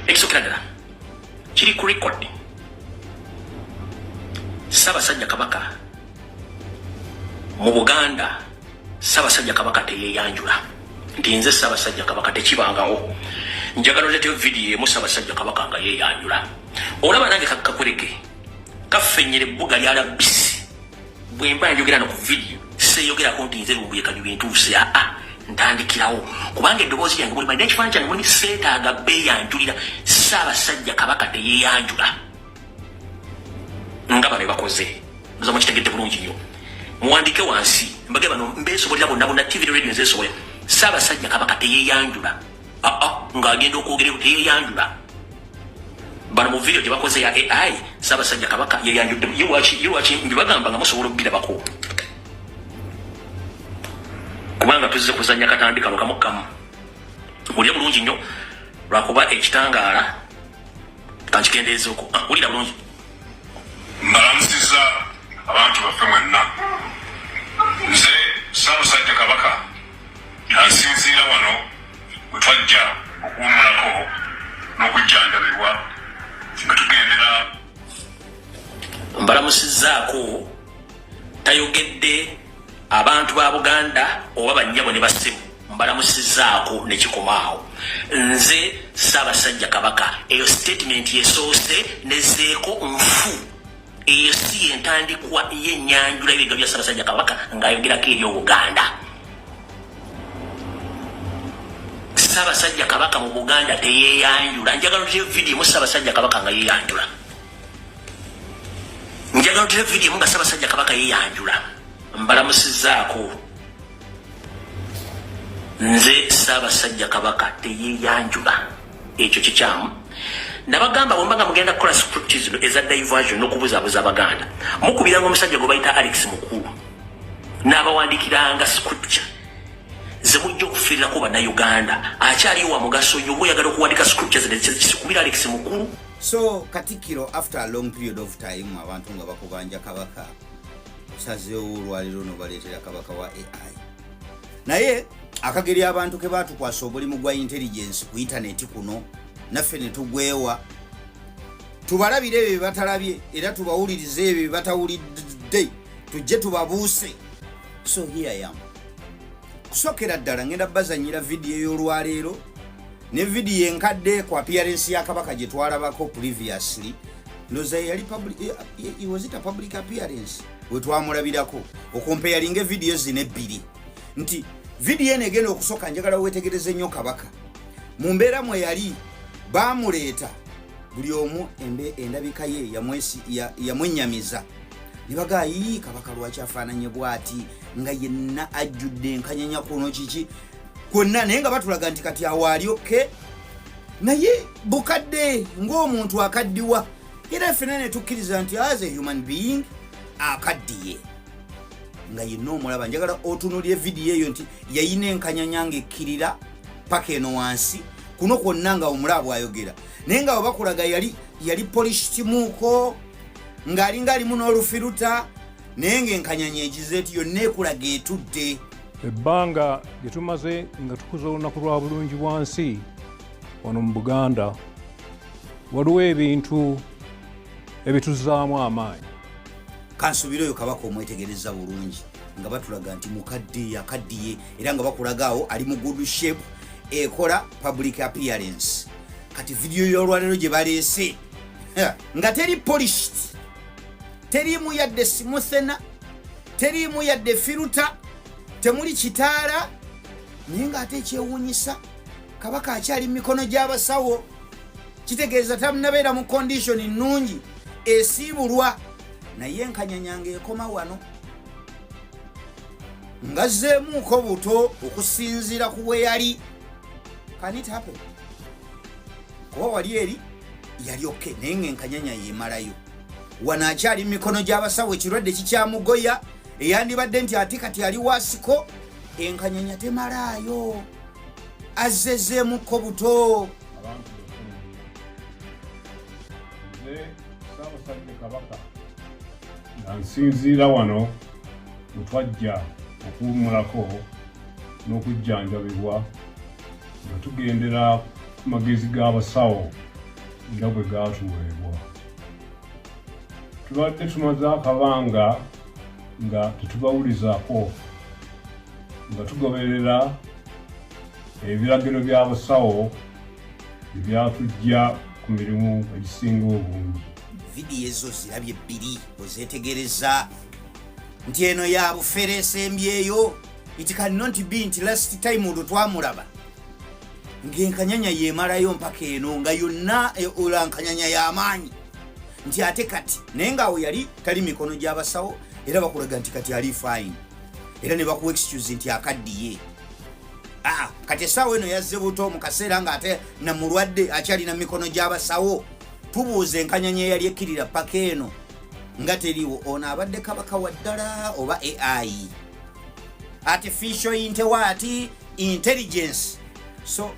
Ekisokera kiri ku record. Ssaabasajja Kabaka mu Buganda, Ssaabasajja Kabaka teyeyanjula. Nti nze Ssaabasajja Kabaka tekibangawo. Njagala olete video emu Ssaabasajja Kabaka nga yeyanjula. Olaba nange kakkakuleke kaffenyere bbuga lya RBC. Bwe mba njogera no ku video seeyogerako nti nze lubuye kali bintuuse ntandikirawo kubanga eddoboozi lyange mulimu n'ekifaananyi kyange mulimu seetaaga beeyanjulira. Ssaabasajja Kabaka teyeyanjula nga bano bakoze. Nza mukitegedde bulungi nnyo. Muwandike wansi mbage bano mbeesobolera bonna TV radio nzeesobola. Ssaabasajja Kabaka teyeyanjula ng'agenda okwogerera teyeyanjula. Bano mu video gye bakoze ya AI Ssaabasajja Kabaka yeyanjudde. Yiwaki mbibagamba nga musobola okubirabako kubanga tuzze kuzannya katandikano kamu kamu. Mulya bulungi nnyo lwakuba ekitangaala kankikendeeza okwo. Wulira bulungi. Mbalamusiza abantu baffe mwenna. Nze Ssaabasajja Kabaka ansinziira wano we twajja okuwummulako n'okujjanjabibwa nga tugendera. Mbalamusizzaako tayogedde abantu ba Buganda oba bannyabo ne bassimu. Mbalamusizzaako ne kikomaawo. Nze Ssaabasajja Kabaka eyo statement yesoose nezzeeko nfu. Eyo si entandikwa y'ennyanjula y'ebigambo bya Ssaabasajja Kabaka ng'ayogerako eri Obuganda. Ssaabasajja Kabaka mu Buganda teyeyanjula. Njagala olete video mu Ssaabasajja Kabaka nga yeyanjula. Njagala olete video mu nga Ssaabasajja Kabaka yeyanjula. Mbalamusizzaako nze Ssaabasajja Kabaka teyeyanjula. Ekyo kikyamu. Nabagamba bwe mbanga mugenda kukola scripts eza diversion n'okubuzaabuza Abaganda. Mukubiranga omusajja gwe bayita Alex Mukulu n'abawandikiranga scripture ze mujja okufiirirako bannayuganda. Akyaliwo wa mugaso yo oyagala okuwandika scriptures zikubira Alex Mukulu. So Katikkiro after a long period of time abantu nga bakubanja Kabaka sazeewo olwaliro n'obaleetera Kabaka wa AI. Naye akageri abantu ke baatukwasa obulimu gwa intelligence ku internet kuno naffe ne tugwewa tubalabire ebyo batalabye era tubawulirize ebyo batawulidde tujje tubabuuse. So here I am. Kusokera ddala ngenda bazanyira video y'olwaleero ne video enkadde ku appearance ya Kabaka gye twalabako previously. Loza yali public, was it a public appearance? We twamulabirako okompeyalinga video zino ebbiri nti video eno egenda okusoka njagala wetegereze nnyo Kabaka mu mbeera mwe yali baamuleeta buli omu endabika ye yamwenyamiza nibaga Kabaka lwaki afaananye bw'ati nga yenna ajjudde enkanyanya kuno kiki kwonna naye nga batulaga nti kati awaali okke naye bukadde ng'omuntu akaddiwa era ffenna ne tukkiriza nti as a human being akaddiye nga yenna omulaba. Njagala otunulye video eyo nti yayina enkanyanya ng'ekkirira paka eno wansi kuno kwonna nga omulaba bw'ayogera naye nga bakulaga yali polished muuko ng'alinga alimu n'olufiruta naye ng'enkanyanya egize eti yonna ekulaga etudde. Ebbanga lye tumaze nga tukuza olunaku lwa bulungi bwansi wano mu Buganda waliwo ebintu ebituzzaamu amaanyi. Kansubira oyo Kabaka omwetegereza bulungi nga batulaga nti mukadde akaddiye era nga bakulagaawo ali mu good shape ekola public appearance. Kati video y'olwaleero gye baleese nga teri polished, teriimu yadde simuthena, teriimu yadde firuta, temuli kitaala naye ng'ate ekyewuunyisa Kabaka akyali mu mikono gy'abasawo. Kitegeeza tamunabeera mu condition nnungi esiibulwa naye enkanyanyanga ekoma wano ngazzeemuuko buto okusinziira ku bwe yali. Can it happen? Kuba wali eri yali okke naye ng'enkanyanya yeemalayo wano akyali mu mikono gy'abasawo ekirwadde kikyamugoya eyandibadde nti ate kati ali waasiko enkanyanya temalaayo azzezeemukko buto. Ssaabasajja Kabaka nsinziira wano we twajja okuwummulako n'okujjanjabibwa nga tugendera ku magezi g'abasawo nga bwe gaatuweebwa. Tubadde tumaze akabanga nga tetubawulizaako, nga tugoberera ebiragiro by'abasawo ebyatujja ku mirimu egisinga obungi. Vidiyo ezo zirabye bbiri ozeetegereza nti eno ya bufere esembyeyo. It cannot be nti last time olwo twamulaba ng'enkanyanya yeemalayo mpaka eno nga yonna olankanyanya y'amaanyi nti ate kati naye ng'awo yali tali mikono gy'abasawo era bakulaga nti kati ali fine era ne bakuwa excuse nti akaddiye. Kati essaawa eno yazze buto mu kaseera ng'ate namulwadde akyalina mikono gy'abasawo. Tubuuza enkanyanya eyali ekkirira paka eno nga teriwo, ono abadde kabaka wa ddala oba AI, artificial intelligence. So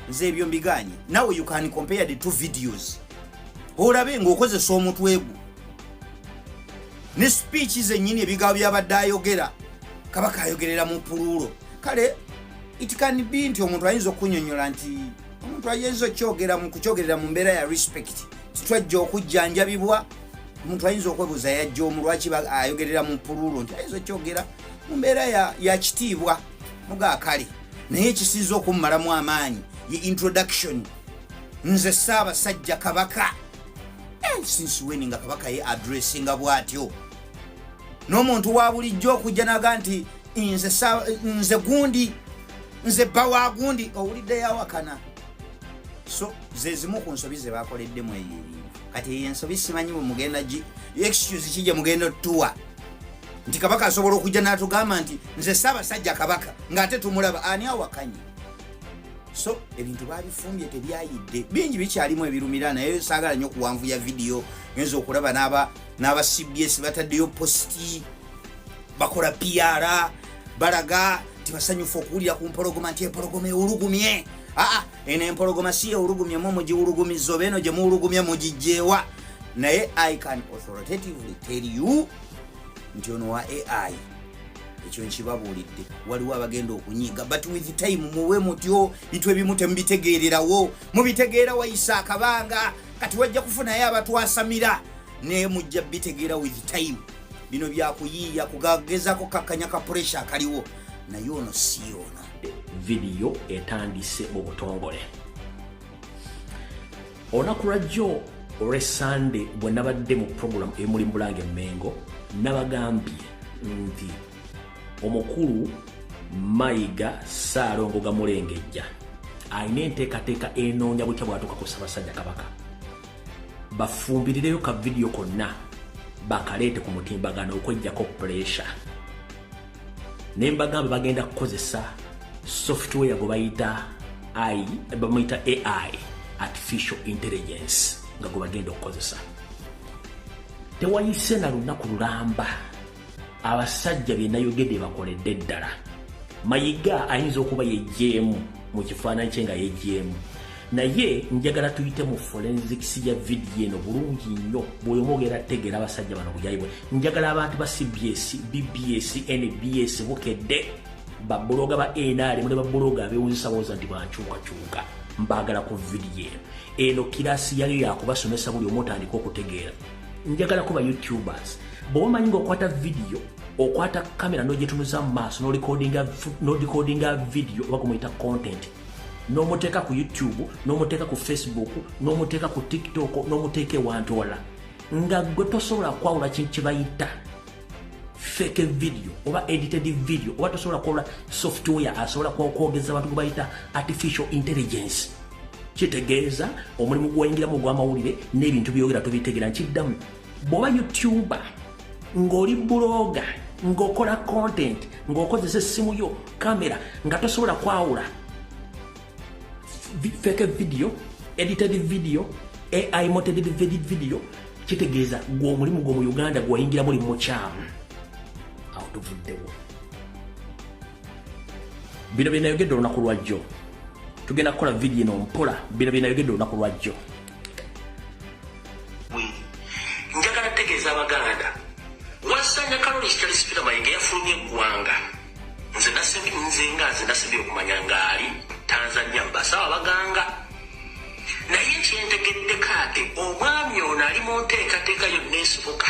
nze ebyo mbiganye. Now you can compare the two videos. Olabe ng'okozesa omutwe gwo ne speech zennyini ebigambo byabadde ayogera, kabaka ayogerera mu pululo. Kale it can be nti omuntu ayinza okunyonyola nti omuntu ayinza okukyogerera mu mbeera ya respect, titwajja okujjanjabibwa. Omuntu ayinza okwebuuza yajja omu lwaki ayogerera mu pululo, nti ayinza okyogera mu mbeera ya kitiibwa mugaakale. Naye ekisinza okummalamu amaanyi ye introduction. Nze Ssaabasajja Kabaka. Since when nga kabaka ye addressinga bw'atyo n'omuntu wa bulijjo okujja naga nti nze gundi, nze bba wa gundi, owulidde yawakana. So ze zimu ku nsobi ze bakoleddemu eyo ebintu. Kati ensobi simanyi bwe mugenda excuse kijja mugenda otuwa nti kabaka asobola okujja n'atugamba nti nze Ssaabasajja Kabaka ng'ate tumulaba ani awakanye. So ebintu babifumbye tebyayidde, bingi bikyalimu ebirumira, naye saagala nnyo okuwanvuya vidiyo. Ngenza okulaba n'aba CBS bataddeyo posti bakola PR balaga tibasanyufu okuwulira ku mpologoma nti empologoma ewulugumye. Eno empologoma si ewulugumyemu mugiwulugumiza oba eno gye muwulugumye mugijjeewa. Naye I can authoritatively tell you nti ono wa AI ekyo nkibabuulidde. Waliwo abagenda okunyiga, but with time muwe mutyo bintu ebimu temubitegeererawo. Mubitegeera wayisa akabanga, kati wajja kufunayo abatwasamira naye mujja bitegeera with time. Bino byakuyiiya kugagezako kakkanya ka pressure akaliwo, naye ono si ono. Vidiyo etandise mu butongole. Olunaku lwajjo olw'Essande bwe nabadde mu program emuli Mulange Mmengo, nabagambye nti omukulu Mayiga Ssaalongo Gamulengejja alina enteekateeka enoonya butya bwatuuka ku Ssaabasajja Kabaka. Bafumbirireyo ka vidiyo konna bakaleete ku mutimbagano okweggyako pressure. Ne mbagambe bagenda kukozesa software gwe bayita AI, artificial intelligence, nga gwe bagenda okukozesa. Tewayise na lunaku lulamba abasajja bye nayogedde bakoledde ddala. Mayiga ayinza okuba yejjeemu mu kifaananyi kye nga yejjeemu, naye njagala tuyite mu forensics ya vidiyo eno bulungi nnyo bw'oyomogera tegeera abasajja bano bujayibwe. Njagala abantu ba CBS, BBS, NBS bukedde babuloga ba NRM ne babuloga abewunyisabooza nti bankyukakyuka mbaagala ku vidiyo eno kirasi yali yakubasomesa buli omu otandika okutegeera. Njagala kuba YouTubers bw'omanyi ng'okwata vidiyo, okwata kamera n'ogyetunuza mu maaso n'orecordinga vidiyo oba kumuyita content, n'omuteeka ku YouTube, n'omuteeka ku Facebook, n'omuteeka ku TikTok, n'omuteeka ewantoola, nga gwe tosobola kwawula kintu kye bayita fake video oba edited video, oba tosobola kwawula software asobola kwogeza abantu gwe bayita artificial intelligence. Kitegeeza omulimu gw'oyingiramu ogw'amawulire n'ebintu byogera tubitegeera. Nkiddamu bw'oba YouTuber ng'oli bloga ng'okola content ng'okozesa essimu yo kamera nga tosobola kwawula fake video, edited video, AI modded video, kitegeeza gw'omulimu gw'omu Uganda gw'oyingira muli mukyamu awo tuvuddewo. Bino bye nayogedde olunaku lwajjo, tugenda kukola vidiyo eno mpola. Bino bye nayogedde olunaku lwajjo. Njagala tegeeza Abaganda Wasanya Kaloli Kitali Sipira Mayiga yafulumye eggwanga. Nze nasibye okumanya ng'ali Tanzania mbasaba Abaganga. Naye kyentegedde taate omwami ono ali mu nteekateeka yonna esoboka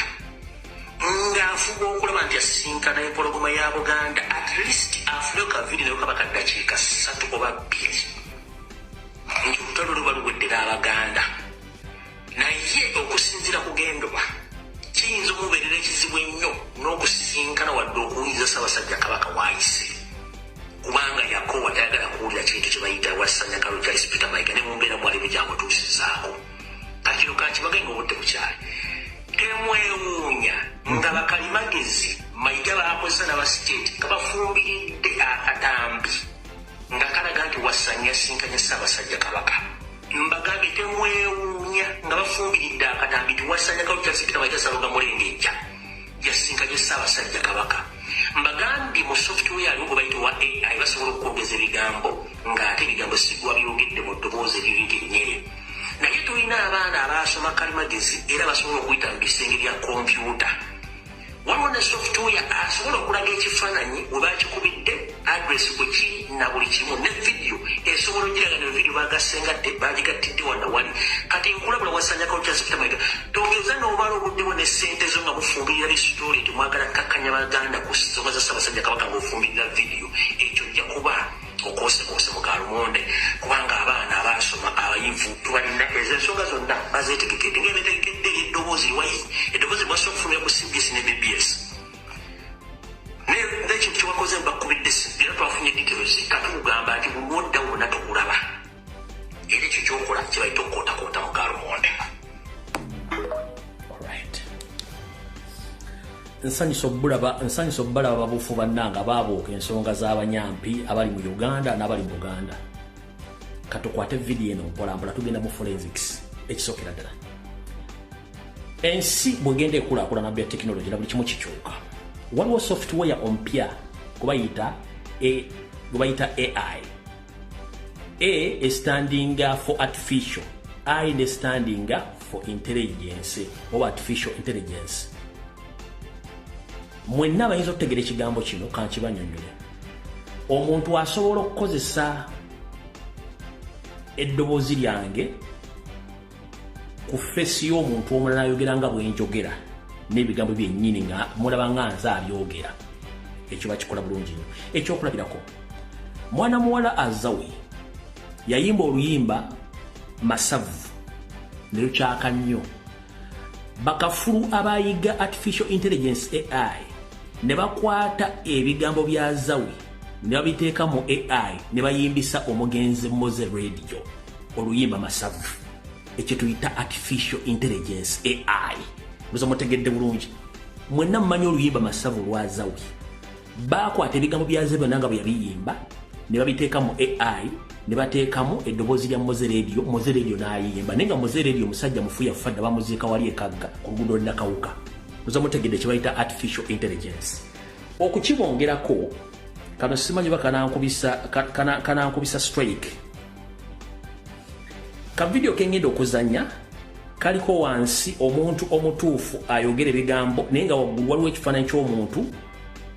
ng'afuba okulaba nti asinkana empologoma ya Buganda at least afune kaviri nayo kaba kaddakiika 3 oba 2 nti olutalo luba luweddera Abaganda naye okusinziira ku Gendoba kiyinza okubeerera ekizibu ennyo n'okusinkana wadde okuwuliriza Ssaabasajja Kabaka waayise kubanga yakoowa tayagala kuwulira kintu kye bayita wassanya kalo Charles Peter Mayiga ne mu mbeera mwalimu gyamutuusizaako kakino kakibagaye ng'obudde bukyali temwewuunya nga bakalimagezi Mayiga baakozesa n'abasiteeti nga bafumbiridde akatambi nga kalaga nti wassanya yasinkanye Ssaabasajja Kabaka mbagambye temwewuunya nga bafumbiridde akatambi ti wassanya kalo Charles Peter Mayiga Ssalonga Mulengejja yasinkanye Ssaabasajja Kabaka mbagambye mu software aliwo bayita wa AI basobola okwogeza ebigambo ng'ate ebigambo sigwa byogedde mu ddoboozi eriririnnyere naye tulina abaana abaasoma kalimagezi era basobola okuyita mu bisenge bya kompyuta waliwo ne software asobola okulaga ekifaananyi we bakikubidde adresi bwe kiri na buli kimu ne vidiyo esobola ogiraga ne vidiyo bagasengadde bagigattidde wonna wali kati nkulabula wasanyako Charles Mayiga togeza n'obala obuddewo ne ssente zo nga mufumbirira bisitoli nti mwagala kkakkanya Baganda ku nsonga za Ssaabasajja Kabaka ng'ofumbirira vidiyo ekyo ojja kuba okosekose mu Kalumonde kubanga abaana abaasoma abayivu tubalina ezo ensonga zonna bazeetegekedde ng'ebeetegekedde eddoboozi liwayi eddoboozi lwasa okufulumya ku CBS ne BBS n'ekintu kyewakoze mbakubidde era twafunye details katukugamba nti bulwodda wonna tukulaba era ekyo kyokola kibayita okukootakoota mu Kalumonde. nsanyusa obbalaba babuufu bannanga baabuuka ensonga z'abanyampi abali mu Uganda n'abali mu Buganda katukwate vidiyo eno mpolampola tugenda mu forensics ekisookera ddala ensi bwegenda ekulaakulana bya tekinologi na buli kimu kikyuka waliwo software ompya gwebayita AI A is standing for artificial I is standing for intelligence oba artificial intelligence mwenna bayinza okutegera ekigambo kino kankibanyonyole omuntu asobola okukozesa eddoboozi lyange ku feesi y'omuntu omulala ayogera nga bwenjogera n'ebigambo byennyini nga mulaba nga nze abyogera ekyo bakikola bulungi nnyo ekyokulabirako mwana muwala Azawi yayimba oluyimba masavu ne lukyaka nnyo bakafulu abayiga artificial intelligence AI ne bakwata ebigambo bya Zawi ne babiteeka mu AI ne bayimbisa omugenzi Moze Radio oluyimba masavu ekyo tuyita artificial intelligence AI muzo mutegedde bulungi mwenna mmanyi oluyimba masavu lwa Zawi bakwata ebigambo bya Zawi nanga bwe yabiyimba ne babiteeka mu AI ne bateekamu eddoboozi lya Moze Radio n'ayimba naye nga Moze Radio musajja mufuya fadda bamuziika wali ekagga ku luguudo Nakawuka muzo mutegedde kye bayita artificial intelligence okukibongerako kano simanyi bakanankubisa strike ka video kengenda okuzanya kaliko wansi omuntu omutuufu ayogera ebigambo naye nga waggulu waliwo ekifaananyi ky'omuntu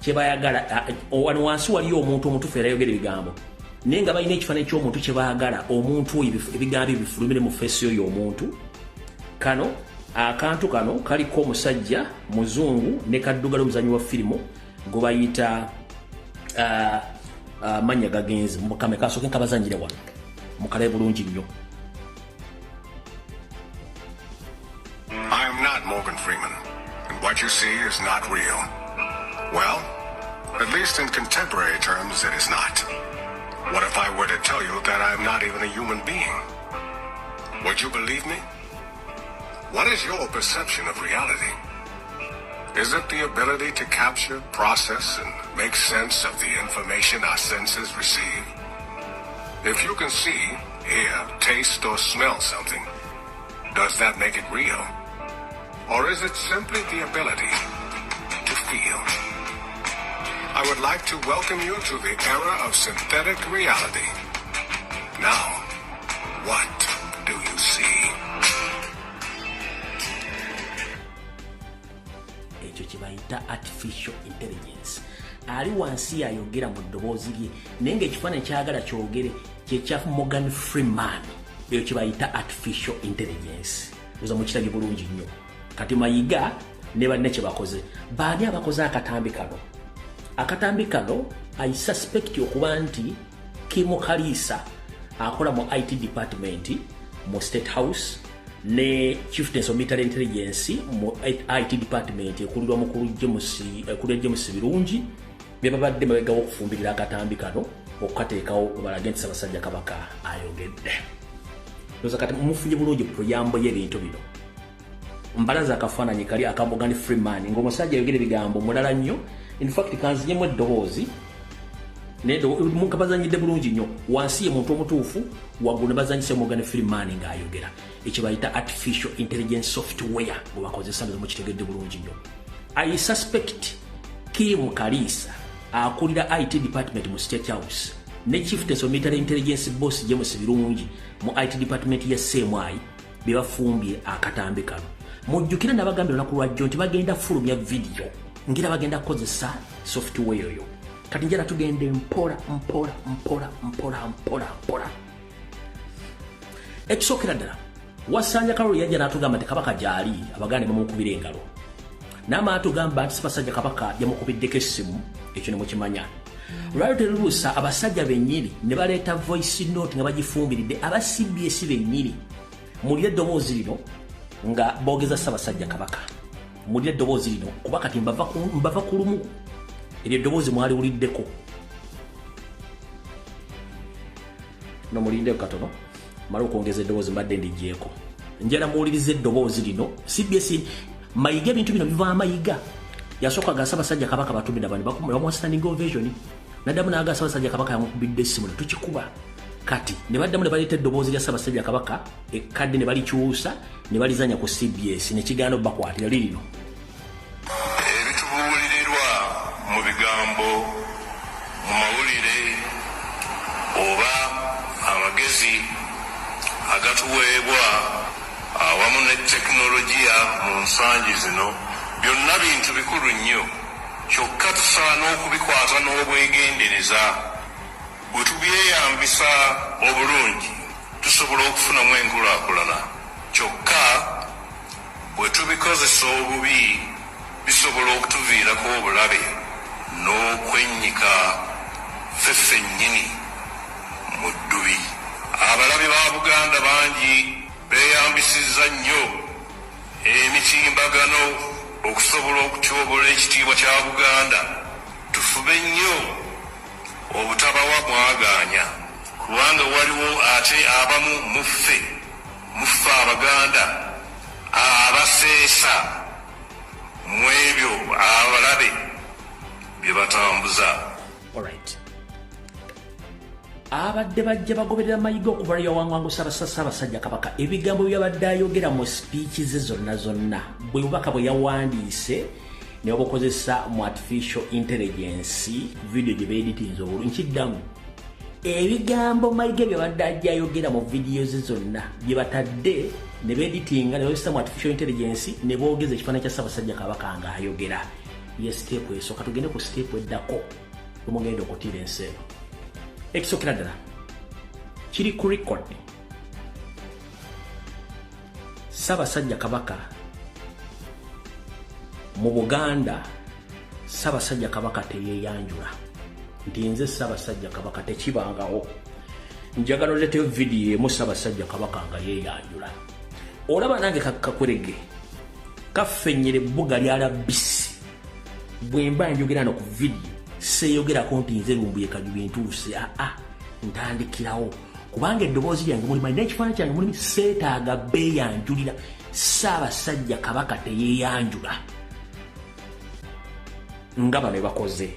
kyebayagala wano wansi waliyo omuntu omutuufu era ayogera ebigambo naye nga balina ekifaananyi ky'omuntu kyebaagala omuntu ebigambo bifulumire mu feesi oyo omuntu kano akantu kano kaliko omusajja muzungu ne kaddugala omuzanyi wa firimu gwe bayita mannya gagenzi mukame kasooke nkabazanyire wano mukalabe bulungi nnyo. I am not Morgan Freeman, and what you see is not real. Well, at least in contemporary terms, it is not. What if I were to tell you that I am not even a human being? Would you believe me? What is your perception of reality? Is it the ability to capture, process, and make sense of the information our senses receive? If you can see, hear, taste, or smell something, does that make it real? Or is it simply the ability to feel? I would like to welcome you to the era of synthetic reality. Now, what do you see? Ekyo kibayita artificial intelligence. Ali wansi ayogera mu ddoboozi lye naye ng'ekifaananyi kyagala kyogere kyekya Morgan Freeman eyo kibayita artificial intelligence uza mukiragi bulungi nnyo kati Mayiga ne banne kye bakoze baani abakoze akatambi kano I suspect okuba nti Kim Kalisa akola mu IT department mu State House ne Chieftains of Military Intelligence mu IT department ekulirwa mukulu James Birungi bebabadde mabegawo okufumbirira akatambi kano okukateekawo balagenti Ssaabasajja Kabaka ayogedde loza kati mufunye bulungi proyambo y'ebintu bino mbalaza akafaananyi kali akamboga ne Freeman ng'omusajja ayogera ebigambo mulala nnyo in fact kanzinyemu eddoboozi muka bazanyidde bulungi nnyo wansi ye muntu omutuufu waggulu ne bazanyise Morgan Freeman ng'ayogera ekyo bayita artificial intelligence software bwe bakozesa mu kitegedde bulungi nnyo I suspect Kim Kalisa akulira IT department mu State House ne Chieftains of Military Intelligence boss James Birungi mu IT department ya CMI bebafumbye akatambi kano mujjukira nabagambira olunaku lwajjo nti bagenda fulumya video ngira bagenda kukozesa software yoyo kati njala tugende mpola ekisokera ddala Wasanja Kalulu yajja n'atugamba nti Kabaka gyali abagande bamukubira engalo n'amala tugamba nti Ssaabasajja Kabaka yamukubiddeko essimu ekyo ne mukimanya lwali terubuusa abasajja bennyini ne baleeta voice note nga bagifumbiridde aba CBS bennyini mulire eddoboozi lino nga boogeza Ssaabasajja Kabaka mulire eddoboozi lino kuba kati mbava ku lumu eryo eddoboozi mwaliwuliddeko no mulindeko katono mala okwongeza eddoboozi mbadde ndigyeko njala muwuliriza eddoboozi lino CBS Mayiga ebintu bino biva Mayiga yasooka ga Ssaabasajja Kabaka batumira bani bamuwa standing ovation naddamu n'aga Ssaabasajja Kabaka yamukubidde essimu tukikuba kati ne baddamu ne baleeta eddoboozi lya Ssaabasajja Kabaka ekkadde ne balikyusa ne balizanya ku CBS ne kigaana bakwatira lirino ebitubuulirirwa mu bigambo mu mawulire oba amagezi agatuweebwa awamu ne tekinologiya mu nsangi zino byonna bintu bikulu nnyo kyokka tusaana okubikwata n'obwegendereza bwe tubyeyambisa obulungi tusobola okufunamu enkulaakulana kyokka bwe tubikozesa obubi bisobola okutuviirako obulabe n'okwennyika ffeffe nnyini mu ddubi abalabe ba Buganda bangi beeyambisizza nnyo emitimbagano okusobola okutyobola ekitiibwa kya Buganda tufube nnyo obutabawa mwagaanya kubanga waliwo ate abamu muffe Abaganda abaseesa mu ebyo abalabe bye batambuza. Alright. Abadde bajja bagoberera Mayiga okuva yawangangu Ssaabasajja Kabaka ebigambo byabadde ayogera mu speech ze zonna bwe bubaka bwe yawandiise ne obukozesa mu artificial intelligence video gye beeditinze obulungi nkiddamu ebigambo Mayiga byabadde ajja ayogera mu video ze zonna bye batadde ne beeditinga ne bakozesa mu artificial intelligence ne boogeza ekifaananyi kya Ssaabasajja Kabaka nga ayogera ye step esooka tugende ku step eddako omugenda okutiira ensi eno ekisokera ddala kiri ku record Ssaabasajja Kabaka mu Buganda Ssaabasajja Kabaka teyeeyanjula nti nze Ssaabasajja Kabaka tekibangawo njagala oleeteyo vidiyo emu Ssaabasajja Kabaka nga yeeyanjula olaba nange kakwerege kaffennyera ebbuga lyala bisi bwe mba njogera no ku vidiyo seeyogerako nti nze lumbuye kajubi ntuuse ntandikirawo kubanga eddoboozi lyange mulimu n'ekifaananyi kyange mulimu seetaaga beeyanjulira Ssaabasajja Kabaka teyeeyanjula nga bano bakoze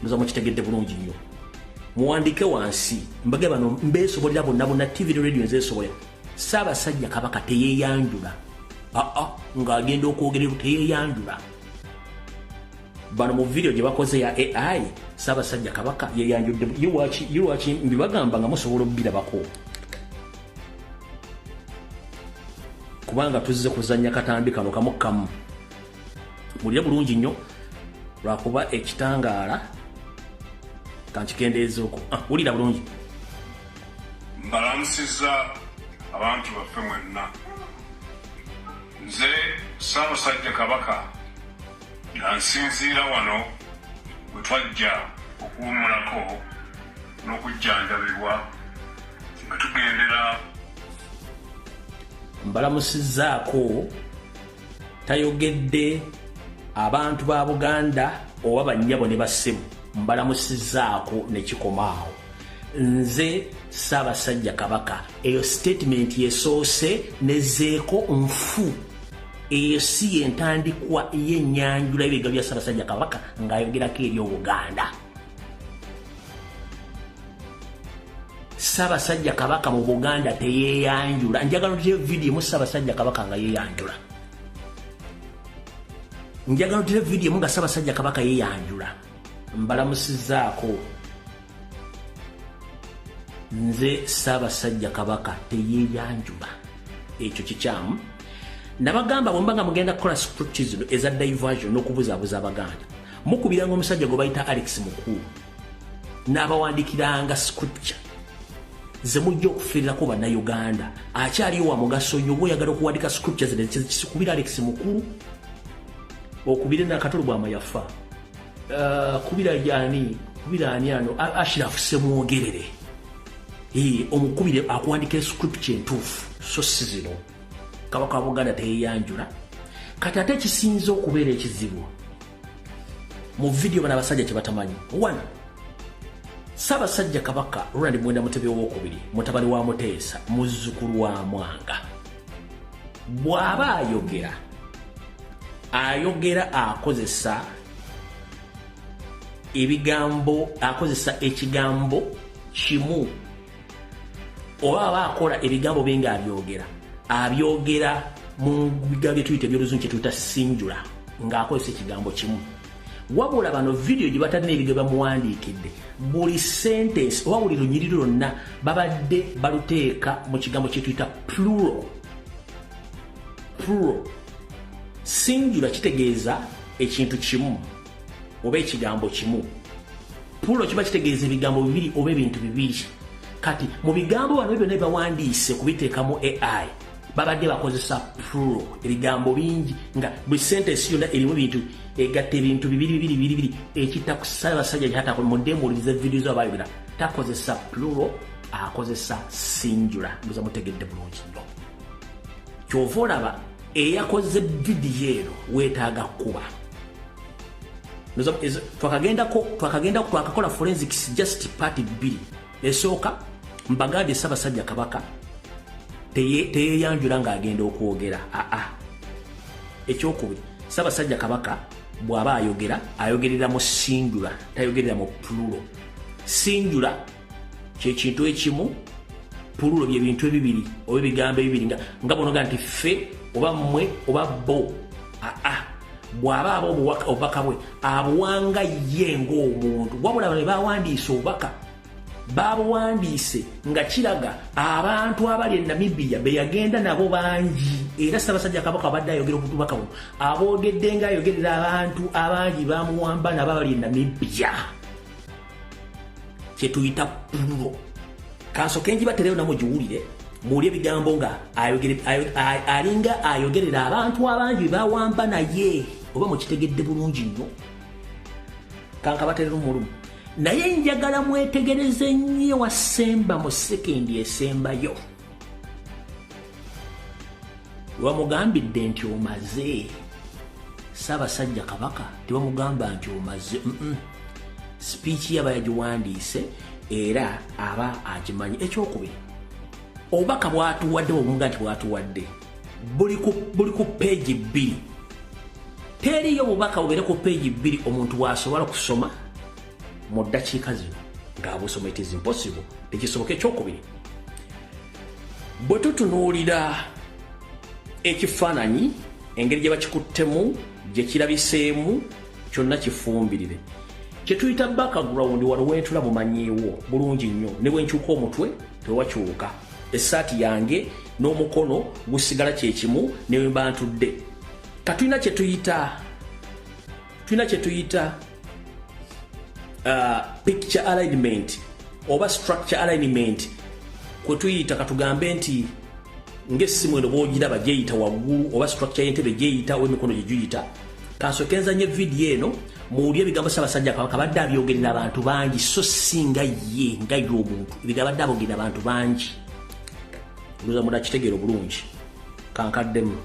muza mukitegedde bulungi nnyo muwandike wansi mbage bano mbeesobolera bonna TV radio nzeesobolera Ssaabasajja Kabaka teyeeyanjula ng'agenda okwogerera teyeeyanjula bano mu video gye bakoze ya AI Ssaabasajja Kabaka yeeyanjudde yiwaki mbibagamba nga musobola obbirabako kubanga tuzze kuzannya katambi kano kamu mulire bulungi nnyo lwakuba ekitangaala kankikendeeza okwo wulira bulungi mbalamusizza abantu baffe mwenna. Nze Ssaabasajja Kabaka nga nsinziira wano bwe twajja okuwummulako n'okujjanjabibwa nga tugendera. Mbalamusizzaako tayogedde abantu ba Buganda oba bannyabo ne bassemu. Mbalamusizzaako ne kikomaawo. Nze Ssaabasajja Kabaka eyo statement yesoose nezeeko nfu. Eyo si entandikwa y'ennyanjula y'ebigambo bya Ssaabasajja Kabaka ng'ayogerako eri Obuganda. Ssaabasajja Kabaka mu Buganda teyeeyanjula. Njagala ntuteyo vidiyo mu Ssaabasajja Kabaka nga yeeyanjula. Njagala ntuteyo vidiyo mu nga Ssaabasajja Kabaka yeeyanjula. Mbalamusizzaako. Nze Ssaabasajja Kabaka teyeeyanjula. Ekyo kikyamu. Nabagamba bwe mbanga mugenda kukola scripts zino eza diversion n'okubuzaabuza Abaganda. Mukubiranga omusajja gwe bayita Alex Mukulu. N'abawandikiranga scripture. Ze mujja okufiirirako bannayuganda. Akyaliyo wa mugaso nnyo bwe oyagala okuwandika scriptures kisikubira Alex Mukulu. Okubire Nakatolo Bwama yafa. Kubira yani, kubira ani ano Ashraf Semwogerere. Omukubire akuwandika scripture entuufu. So si zino. Kabaka wa Buganda teyeeyanjula. Kati ate kisinza okubeera ekizibu mu vidiyo bano abasajja kye batamanyi. 1. Ssaabasajja Kabaka Ronald Mwenda Mutebi owookubiri mutabani wa Muteesa muzzukulu wa Mwanga bw'aba ayogera akozesa ebigambo, akozesa ekigambo kimu oba aba akola ebigambo bye nga abyogera mu bigambo bye tuyita ebyoluzungu kye tuyita singular ng'akozesa ekigambo kimu. Wabula bano vidiyo gye batalina ebigambo bamuwandiikidde buli sentence oba buli lunyiriri lwonna babadde baluteeka mu kigambo kye tuyita plural. Singular kitegeeza ekintu kimu oba ekigambo kimu. Plural kiba kitegeeza ebigambo bibiri oba ebintu bibiri. Kati mu bigambo bano byonna bawandiise kubiteekamu AI babadde bakozesa plural ebigambo bingi nga buli sentence yonna erimu ebintu egatta ebintu bibiri ekita ku Ssaabasajja kyata mu demulize vidiyo zo abayogera takozesa plural akozesa singular. Mbuza mutegedde bulungi nnyo. Kyova olaba eyakoze vidiyo eno weetaaga kuba twakakola forensics just part 2. Esooka mbagade Ssaabasajja Kabaka teyeeyanjula ng'agenda okwogera. Ekyokubiri Ssaabasajja Kabaka bw'aba ayogerera mu singular tayogerera mu plural. Singular kyekintu ekimu, plural bye bintu ebibiri oba ebigambo ebibiri nga bonoga nti ffe oba mmwe oba bo. Bw'aba aba obubaka bwe abuwanga ye ng'omuntu. Wabula bano bawandiise obubaka babuwandiise nga kiraga abantu abali e Namibia be yagenda nabo bangi. Era Ssaabasajja Kabaka abadde ayogera obubaka buno aboogedde ng'ayogerera abantu abangi bamuwamba nabo abali e Namibia kye tuyita plural. Kansooke njibatereyo namwe giwulire muwulire ebigambo nga alinga ayogerera abantu abangi bawamba naye oba mukitegedde bulungi nnyo. Kankabaterera omulumu naye njagala mwetegereze nnyo wasemba mu sekendi esembayo. Wamugambidde nti omaze. Ssaabasajja Kabaka tebamugamba nti omaze. Speech yaba yagiwandiise era aba agimanyi. Ekyokubiri obubaka bwatuwadde obunga nti bwatuwadde buli ku page 2. Teriyo obubaka bubeere ku page 2 omuntu bw'asobola kusoma mu ddakiika zino ng'abusoma. It is impossible. Tekisoboka. Ekyokubiri bwe tutunuulira ekifaananyi engeri gye bakikuttemu gye kirabiseemu kyonna kifumbirire kye tuyita background wano weetula bumanyiiwo bulungi nnyo. Ne bwe nkyuka omutwe tewakyuka. Essaati yange n'omukono gusigala kyekimu ne bwe mba ntudde. Katulina kye tuyita picture alignment oba structure alignment kwe tuyita katugambe nti ng'essimu eno bw'ogiraba gyeyita waggulu oba structure y'entebe gyeyita oba emikono gye giyita kasooke nzanye vidiyo eno muwulire ebigambo Ssaabasajja Kabaka badde abyogerera abantu bangi so singa ye nga ye omuntu ebigambo badde abogerera abantu bangi oluza mudakitegeera obulungi kankaddemu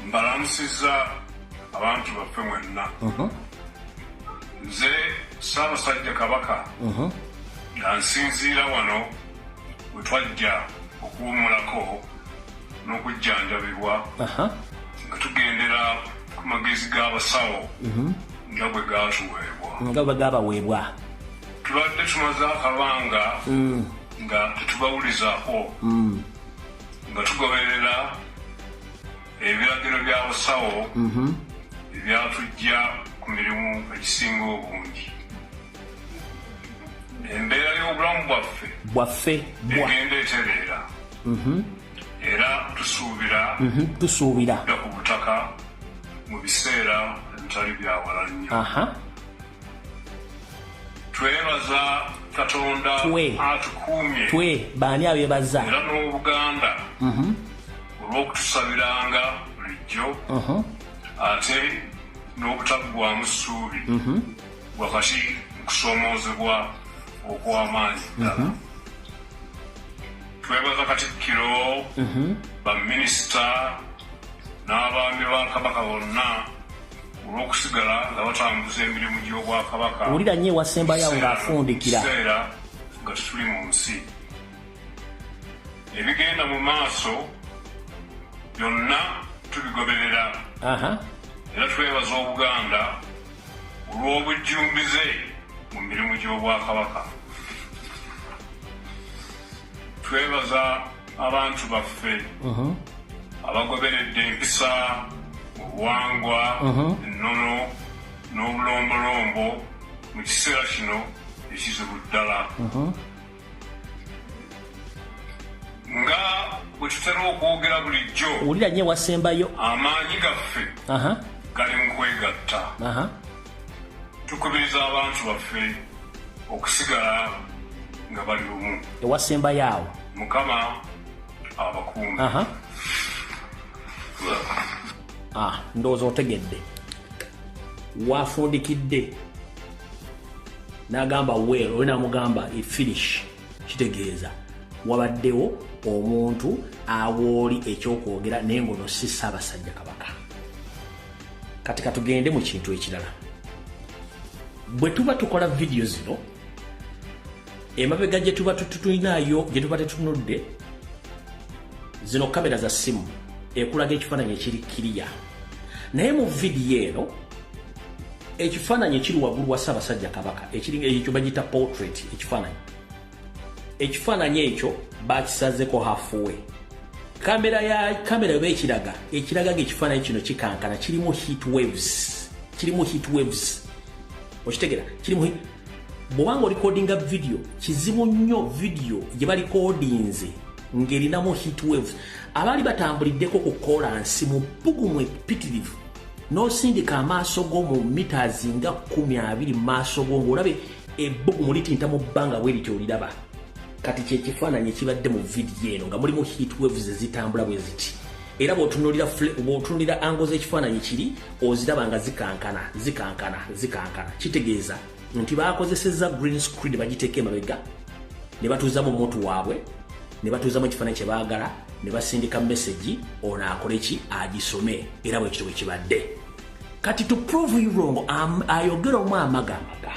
mbalamusizza abantu baffe mwenna nze Ssaabasajja Kabaka nga nsinziira wano we twajja okuwummulako n'okujjanjabibwa nga tugendera ku magezi g'abasawo nga bwe gabaweebwa tubadde tumaze akabanga nga tetubawulizaako nga tugoberera ebiragiro by'abasawo ebyatujja ku mirimu egisinga obungi embeera y'obulamu bwaffe egenda etereera era tusuubira ku butaka mu biseera ebitali byawala nnyo twebaza Katonda atukuumye baani abeebaza era n'Obuganda olw'okutusabiranga bulijjo ate n'obutaggwaamu ssuubi wakati mu kusoomoozebwa okw'amaanyi ddala twebaza Katikkiro baminisita n'abaami ba Kabaka bonna olw'okusigala nga batambuza emirimu gy'Obwakabaka owulira nnyo ewasembayo ng'afundikira kiseera nga tetuli mu nsi ebigenda mu maaso byonna tubigoberera era twebaza Obuganda olw'obujjumbize mu mirimu gy'Obwakabaka twebaza abantu baffe abagoberedde empisa obuwangwa ennono n'obulombolombo mu kiseera kino ekizibu ddala nga bwe tutera okwogera bulijjo owulira nnyo ewasembayo amaanyi gaffe gali mu kwegatta tukubiriza abantu baffe okusigala nga bali lumu ewasembayo awo Mukama abakuumi ndowooza otegedde wafundikidde n'agamba well owe namugamba efinish kitegeeza wabaddewo omuntu awooli ekyokwogera naye ngono si Ssaabasajja Kabaka kati katugende mu kintu ekirala bwe tuba tukola vidiyo zino emabega gye tuba tulinayo gye tuba tetunudde zino kamera za simu ekulaga ekifaananyi ekiri kiriya naye mu vidiyo eno ekifaananyi ekiri waggulu wa Ssaabasajja Kabaka ekyo bagita portrait ekifaananyi ekyo bakisazeko halfway kamera yoba ekiraga ng'ekifaananyi kino kikankana kirimu heat waves okitegeera bw'obanga olikodinga vidiyo kizibu nnyo vidiyo gye balikodinze ng'erinamu heat waves abaali batambuliddeko ku kolansi mu bbugumu epitirivu n'osindika amaaso go mu meters nga 20 mu maaso go ng'olabe ebbugumu litinta mu bbanga bwe lityo oliraba kati kyekifaananyi ekibadde mu vidiyo eno nga mulimu heat waves ezitambula bwe ziti era bw'otunulira ango z'ekifaananyi kiri oziraba nga zikankana kitegeeza nti bakozesezza green screen bagiteeka emabega ne batuuzamu omuntu waabwe ne batuuzamu ekifaananyi kye baagala ne basindika message ono akole ki agisome era bwekito bwe kibadde kati to prove you wrong ayogera omu amagamaga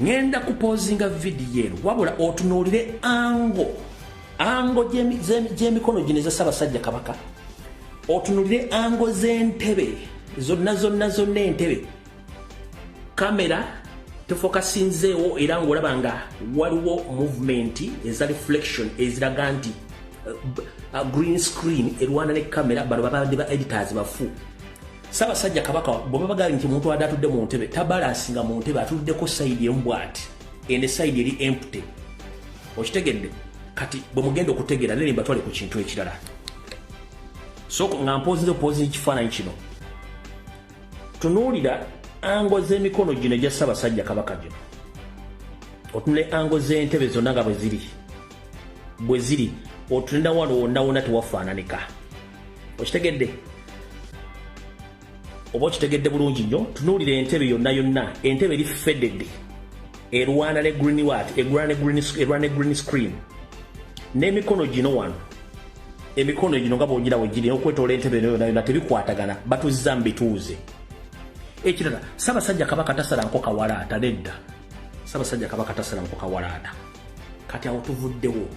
ngenda kupozinga vidiyo eno wabula otunuulire ango gy'emikono gino eza Ssaabasajja Kabaka otunuulire ango z'entebe zonna entebe kamera tefokasinzeewo era ng'olaba nga waliwo movement eza reflection eziraga nti green screen erwana ne kamera bano babadde ba editors bafu Ssaabasajja Kabaka bwe babaga nti omuntu adde atudde mu ntebe tabalasinga mu ntebe atuddeko sayidi emu bw'ati ene sayidi eri empty okitegedde kati bwe mugenda okutegeera nene mbatwale ku kintu ekirala so nga mpozinze ekifaananyi kino tunuulira ango z'emikono gino egya Ssaabasajja Kabaka gino otunule ango z'entebe zonna nga bwe ziri bwe ziri otunda wano wonna tewafaananika. Okitegedde? Oba okitegedde bulungi nnyo? Tunuulira entebe yonna, entebe eri faded, erwana ne green what, erwana ne green screen. N'emikono gino wano, emikono gino nga bw'ogira wegiri okwetoola entebe yonna tebikwatagana, batuzza mu bituuze. Ekirala, Ssaabasajja Kabaka tasala nkoka walaata nedda. Ssaabasajja Kabaka tasala nkoka walaata. Kati awo tuvuddewo.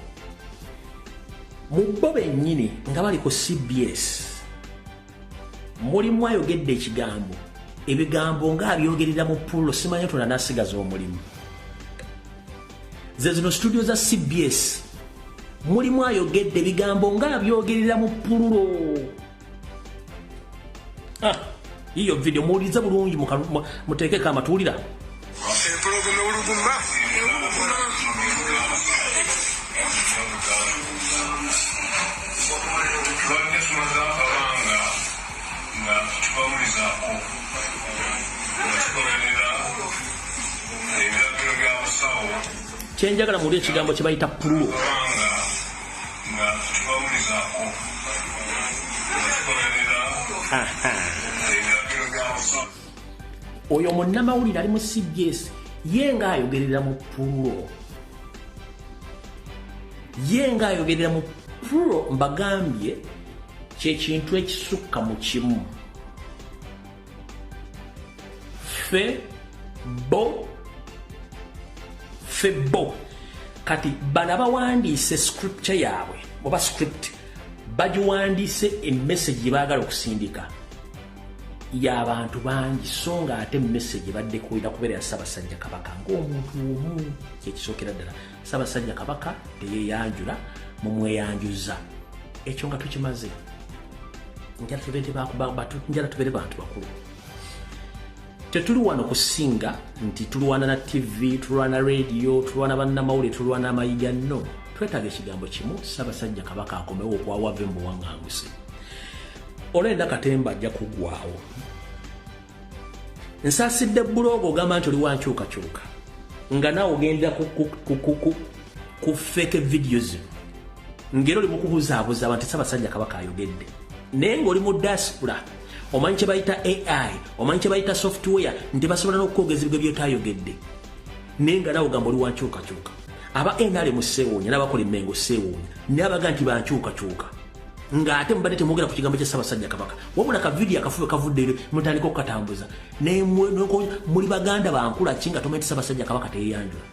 Mu bo bennyini nga bali ku CBS mulimu ayogedde ekigambo, ebigambo ng'abyogerera mu pullo, simanyi tuna n'asigaza omulimu. Ze zino studio za CBS mulimu ayogedde ebigambo ng'abyogerera mu pullo. Iyo video muwulirize bulungi muteekeko amatuulira. Kyenjagala muwulire ekigambo kye bayita pullo. Oyo munnamawulire ali mu CBS ye ng'ayogerera mu pullo. Mbagambye kyekintu ekisukka mu kimu. Febo kati bana bawandiise scripture yaabwe oba script bagiwandiise emessage gye baagala okusindika y'abantu bangi, so nga ate message badde kuwira kubeera Ssaabasajja Kabaka ng'omuntu omu. Kyekisookera ddala, Ssaabasajja Kabaka teyeeyanjula, mumweyanjuza. Ekyo nga tukimaze, njala tubeere bantu bakulu. Tetuli wano kusinga nti tulwana na TV, tulwana radio, tulwana bannamawulire, tulwana amayiga. No, twetaaga ekigambo kimu, Ssaabasajja Kabaka akomewo okwawave mu buwaŋŋanguse. Olwenda Katemba ajja kuggwaawo. Nsaasidde bbulooga ogamba nti oli wankyukakyuka nga naawe ogendera ku fake videos ngero oli mukubuzaabuza abantu Ssaabasajja Kabaka ayogedde, naye ng'oli mu diaspora omanyi kye bayita AI, omanyi kye bayita software, nti basobola n'okwogeza ebigo by'otayogedde, naye nga naawe ogamba oli wankyukakyuka. Aba NRM seewuunya n'abakola emmengo seewuunya, naye abaga nti bankyukakyuka ng'ate mubadde temwogera ku kigambo kya Ssaabasajja Kabaka. Wabula ka video akafube kavudde mutandika okukatambuza, naye muli baganda bankula ki nga tomanyi Ssaabasajja Kabaka teyeyanjula,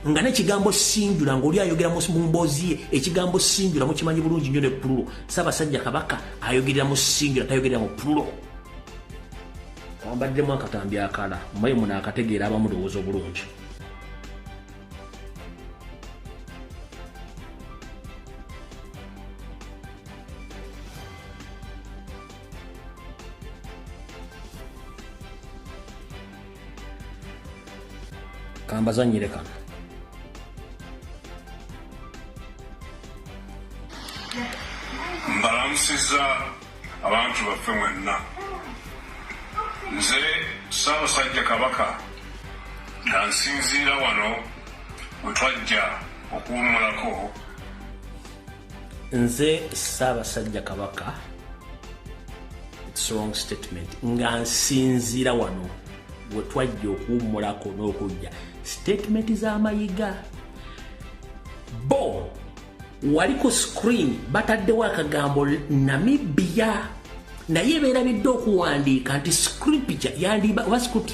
nga n'ekigambo sinjula ng'oli ayogera mu mboozi ye, ekigambo sinjula mukimanyi bulungi nnyo ne pullo. Ssaabasajja Kabaka ayogerera mu sinjula, tayogerera mu pullo. Kambaddemu akatambi akala mmaye muno akategeera abamu lowooza obulungi. Kambazanyire kano. Mbalamusiza abantu baffe mwenna. Nze Ssaabasajja Kabaka nga nsinziira wano we twajja okuwummulako. Nze Ssaabasajja Kabaka, it's a wrong statement, nga nsinziira wano we twajja okuwummulako n'okujja. Statement z'amayiga. Bo waliko screen bataddewo akagambo Namibia, naye beerabidde okuwandiika nti script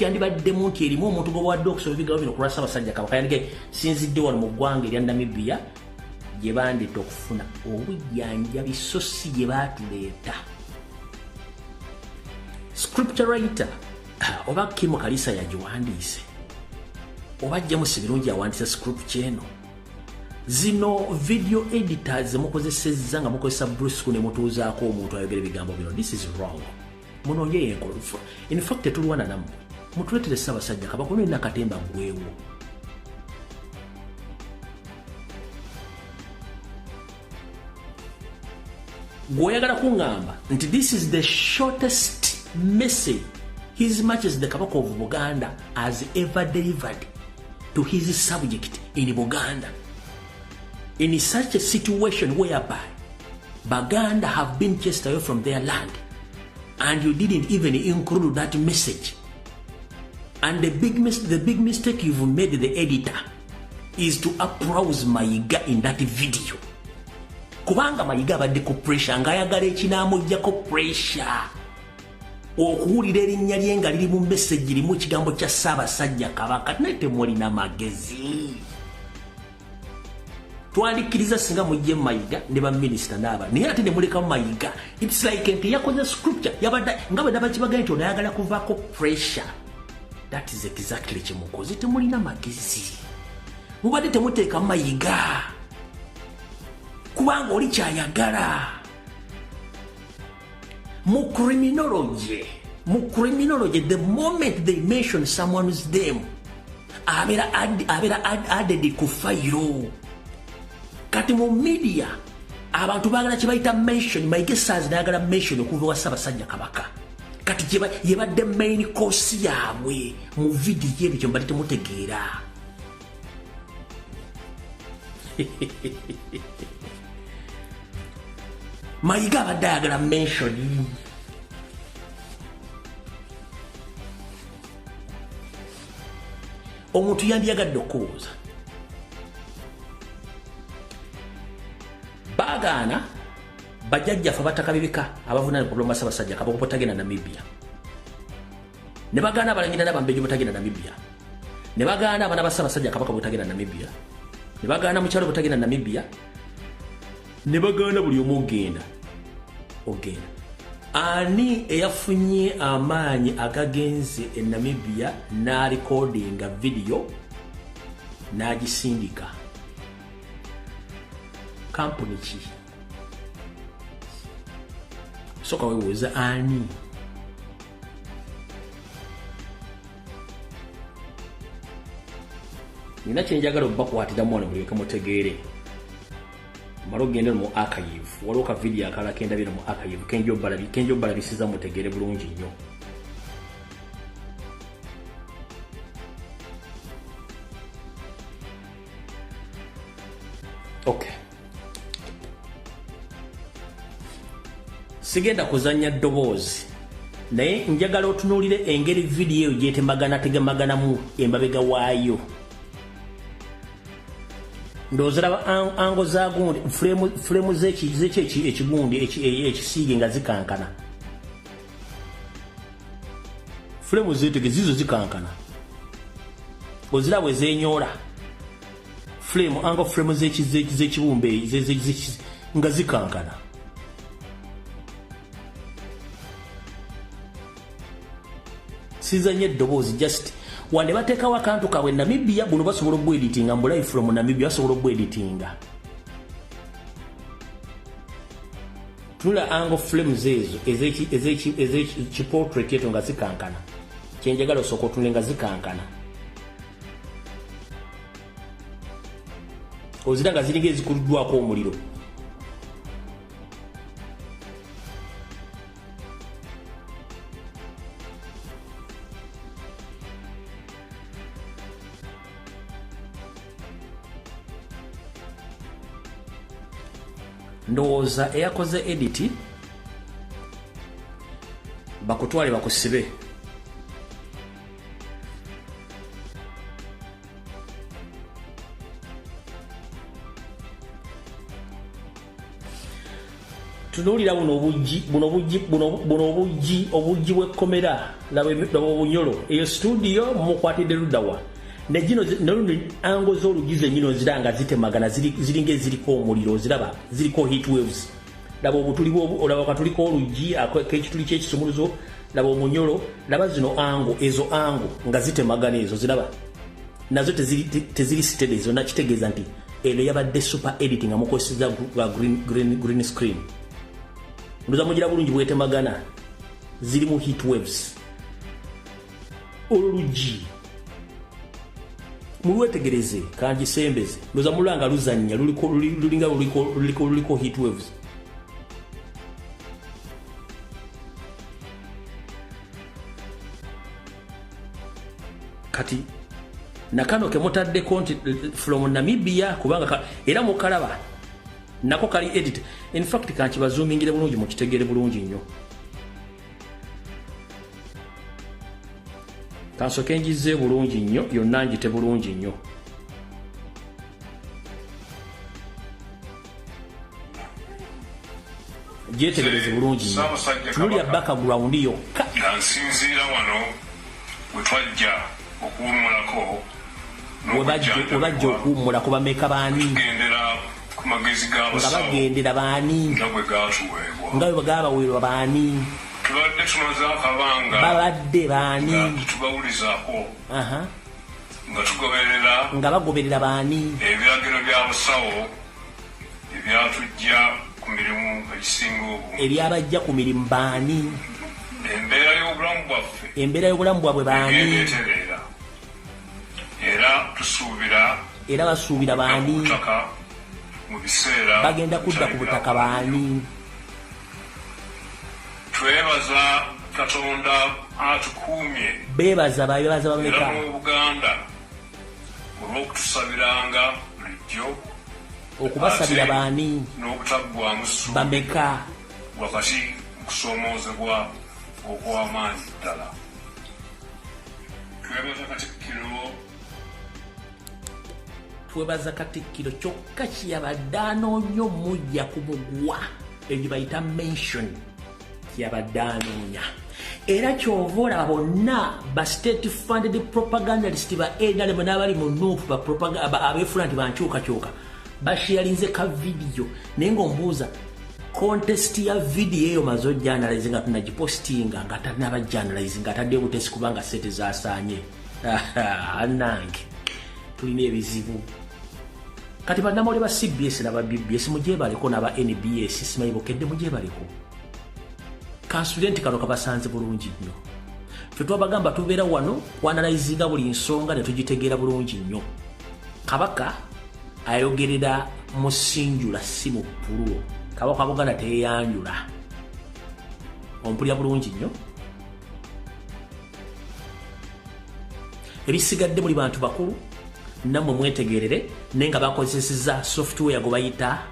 yandibaddemu nti erimu omuntu gwe bawadde okusoma ebigambo bino kulwa Ssaabasajja Kabaka. Yandike sinzidde wano mu ggwanga erya Namibia gye bandette okufuna obujjanjabi, so si gye baatuleeta. Scripture writer oba Kim Kalisa yagiwandiise, oba James Birungi yawandiise script kyeno. Zino video editors mukozesezza nga mukozesa Bruce ne mutuuzaako omuntu ayogera ebigambo bino. This is wrong. Munoonye enkolo. In fact tetulwana nammwe, mutuleetere Ssaabasajja Kabaka olw'enna Katemba ggwewo. Gw'oyagala kuŋŋamba nti this is the shortest message His Majesty the Kabaka of Buganda has ever delivered to his subject in Buganda. in such a situation whereby Baganda have been chased away from their land, and you didn't even include that message. And the big mistake you've made, the editor, is to applause Mayiga in that video. Kubanga Mayiga abadde ku pressure ng'ayagala ekinaamugyako pressure okuwulira erinnya lye nga liri mu message lirimu ekigambo kya Ssaabasajja Kabaka. Naye temulina magezi. Twandikiriza singa mujje Mayiga ne baminisita n'aba naye ate ne muleka Mayiga. It's like nti yakoze scripture yabadde nga bwe bakibaga nti ono ayagala kuvaako pressure. That is exactly kyemukoze. Temulina magezi. Mubadde temuteeka Mayiga kubanga oli kyayagala. Mu criminology, the moment they mention someone's name, abera added ku file. Kati mu media, abantu bagala kye bayita mention, Mayiga Stars nayagala mention okuva wa Ssaabasajja Kabaka. Kati yebadde main course yaabwe mu video ebyo kye mbadde temutegeera. Mayiga abadde ayagala mention. Omuntu yandiyagadde okubuuza. Baagaana bajjajjaffe abatakabibika abavunaanibwa ku bulomba Ssaabasajja Kabaka butagenda Namibia. Ne bagaana abalangira n'abambejja butagenda Namibia. Ne bagaana abaana ba Ssaabasajja Kabaka butagenda Namibia. Ne bagaana mukyalo butagenda Namibia. Ne bagaana buli omu ogenda. Ani eyafunye amaanyi agagenze e Namibia n'arecordinga video n'agisindika? Kampuni ki? Soka webuuza ani? Nina kyenjagala okubakwatiramu wano mulyoke mutegeere. Maro gende mu archive. Waliwo ka video akala kendabira mu archive. Kenjo balabisiza mutegeere bulungi nnyo. Okay. Sigenda kuzanya ddoboozi. Naye njagala otunuulire engeri video tegemaganamu embabega waayo. Ndozera ango za gundi frame zeki ekigundi ekisiige nga zikankana. Frame zetege zizo zikankana. Ozira bwe zenyola. Ango frame zekibumbe nga zikankana. Sizanye ddoboozi just wande bateekawo akantu kaabwe Namibia buno basobola obweditinga mu live from Namibia basobola obweditinga. Tula angle frames ezo ezekiportrait yetu nga zikankana. Kyenjagala osooka otunule nga zikankana. Ozira nga ziringa ezikuliddwako omuliro. Ndowooza eyakoze edit bakutwale bakusibe. Tunuulira buno obujji bw'ekkomera laba obunyolo eyo studio mukwatidde luddawa ne gino ango z'oluggi zennyino ziranga zitemagana ziringa eziriko omuliro ziraba ziriko heat waves laba olaba katuliko oluggi ak'ekituli ky'ekisumuluzo laba omunyolo laba zino ango ezo ango nga zitemagana ezo ziraba nazo teziri steady ezo nakitegeeza nti eno yabadde super editing amukozeseza green screen. Ndoza mugira bulungi bwetemagana ziri mu heat waves. Oluggi mulwetegereze kangisembeze ndoza mulanga luzannya luliko heat waves. Kati nakano ke mutadde konti from Namibia kubanga era mukalaba nako kali edit. In fact kanchi bazoomingire bulungi mukitegere bulungi nnyo. Kansoke ngize bulungi nnyo yonna ngite bulungi nnyo. Gyetegereze bulungi nnyo. Tulya background yokka. Nsinziira wano we twajja okuwummulako webajja okuwummulako bameka baani gendera ku magezi nga g'abasawo bagendera baani nga bwe gaatuweebwa. nga bwe gabaweerwa baani Tubadde tumaze akabanga babadde baani nga tubawulizaako nga tugoberera nga bagoberera baani ebiragiro by'abasawo ebyatujja ku mirimu egisinga obungi. ebyabajja ku mirimu baani Embeera y'obulamu bwaffe embeera y'obulamu bwabwe baani egendeeterera era tusuubira era basuubira baani butaka mu biseera bagenda kudda ku butaka baani. twebaza Katonda atukuumye beebaza era bameka mu Buganda olw'okutusabiranga bulijjo okubasabira baani n'obutaggwamu ssuubi bameka wakati mu kusoomoozebwa okw'amaanyi ddala. Twebaza Katikkiro twebaza Katikkiro kyokka kyeyabadde anoonya omujja ku mugwa ebyo bayita mention kyeyabadde anoonya era kyova olaba bonna ba state funded propagandalist ba NRM n'abali mu NUP abeefula nti bankyukakyuka basharinze ka video naye ng'ombuuza contest ya video eyo maze ojanalize nga tunagipostinga nga tannabajanalize nga atadde obutesi kubanga sente zasaanye. Annange tulina ebizibu kati bannamawulire ba CBS n'aba BBS mugyebaleko n'aba NBS simayibokedde mugyebaleko. Kansulenti kano kabasanze bulungi nnyo. Ffe twabagamba tubeera wano kwanalayizinga buli nsonga ne tugitegeera bulungi nnyo. Kabaka ayogerera musinjula si mu ppululo. Kabaka Buganda teyeyanjula. Ompulya bulungi nnyo. Ebisigadde buli bantu bakulu nammwe mwetegerere naye nga bakozesezza software gwe bayita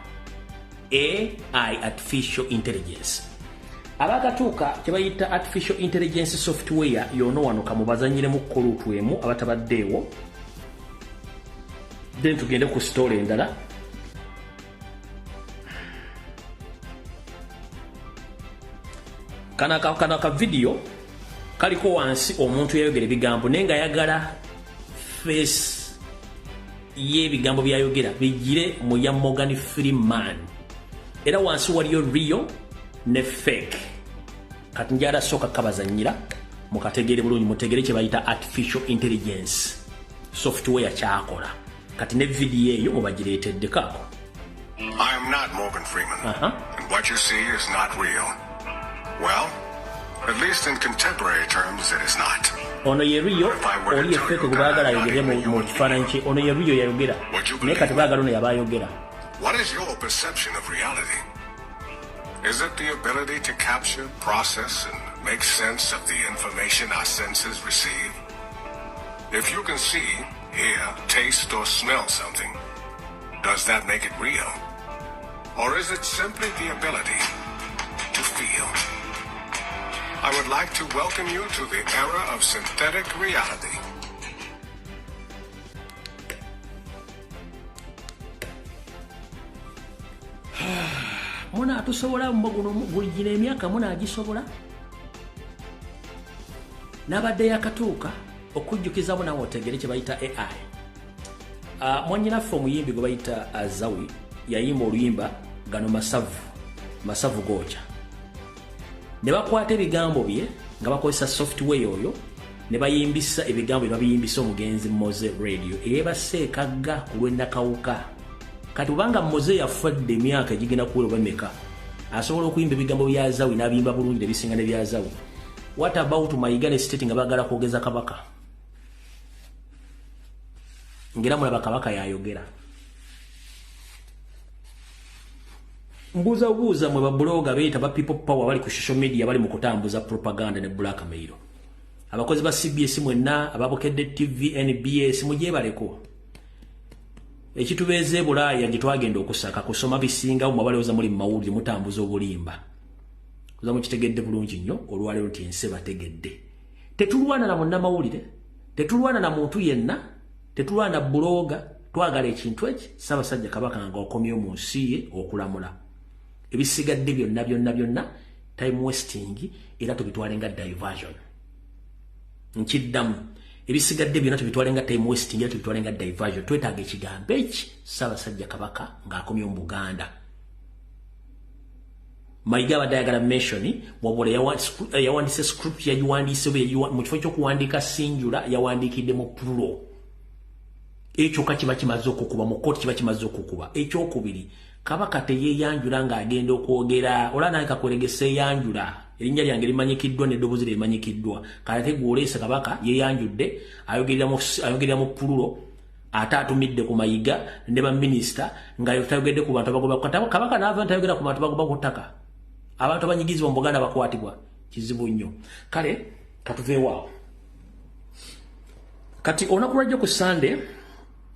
AI, artificial intelligence. Abakatuuka kye bayita artificial intelligence software yono wano kamubazanyiremu kolutwemu abatabaddeewo then tugende ku story endala. Kana ka video kaliko wansi omuntu yayogera ebigambo naye nga ayagala face y'ebigambo byayogera bijire mu ya Morgan Freeman era wansi waliyo real ne fake. Kati njala soka kabazanyira mukategere bulungi mutegere kye bayita artificial intelligence software kyakola kati ne video eyo mubagireetedde kako. I am not Morgan Freeman, and what you see is not real. Well, at least in contemporary terms, it is not. Ono ye Rio, oli ye feke kubagala ayogere mu kifaananyi kye. Ono ye Rio yayogera. Naye kati baagala ono yaba ayogera. What is your perception of reality? Is it the ability to capture, process, and make sense of the information our senses receive? If you can see, hear, taste, or smell something, does that make it real? Or is it simply the ability to feel? I would like to welcome you to the era of synthetic reality. Muna atusobola mboguno bulijina emyaka muna agisobola nabadde yakatuuka okujjukiza bona wotegere kye bayita AI. Mwanyinaffe omuyimbi gwe bayita Azawi yayimba oluyimba gano masavu gocha ne bakwata ebigambo bye nga bakozesa software oyo ne bayimbisa ebigambo bye babiyimbisa omugenzi Moze Radio eyebaseekagga ku lw'ennakawuka. Kati ubanga Moze yafadde emyaka egigenda kuwera bameka asobola okuyimba ebigambo bya Azawi n'abiyimba bulungi ebisinga ne bya Azawi. What about Mayiga ne State nga bagala kwogeza kabaka? Ngera mulaba kabaka yayogera. Mbuuza mwe ba bloga beeta ba people power bali ku social media bali mu kutambuza propaganda ne blackmail. abakozi ba CBS mwenna ababokedde TV NBS mujebaleko ekitubeeze Bulaaya gitwagenda okusaka kusoma bisinga mu balowooza muri mawulire mutambuza obulimba kuza mukitegedde bulungi nnyo olwaleero nti ense bategedde tetulwana na monna mawulire tetulwana na muntu yenna tetulwana buloga twagala ekintu eki Ssaabasajja Kabaka nga okomye mu nsi ye okulamula ebisigadde byonna time wasting era tubitwale nga diversion nkiddamu ebisigadde byonna tubitwale nga time wasting era tubitwale nga diversion twetaaga ekigambo eki Ssaabasajja Kabaka ng'akomye mu Buganda Mayiga abadde ayagala mention wabula yawandiise script yagiwandiise mu kifo ky'okuwandiika singular yawandiikidde mu plural ekyo kiba kimaze okukuba mu kooti kiba kimaze okukuba ekyokubiri Kabaka teyeeyanjula ng'agenda okwogera ola naye kakweregesa eyanjula erinnya lyange limanyikiddwa n'eddoboozi limanyikiddwa kale gw'oleese Kabaka yeeyanjudde ayogerera mu plural ate atumidde ku Mayiga ne baminisita nga tayogedde ku bantu abagoba ku ttaka Kabaka n'ava ntayogera ku bantu abagoba ku ttaka abantu abanyigizibwa mu Buganda bakwatibwa kizibu nnyo kale katuveewaawo kati olunaku lwajjo ku Sunday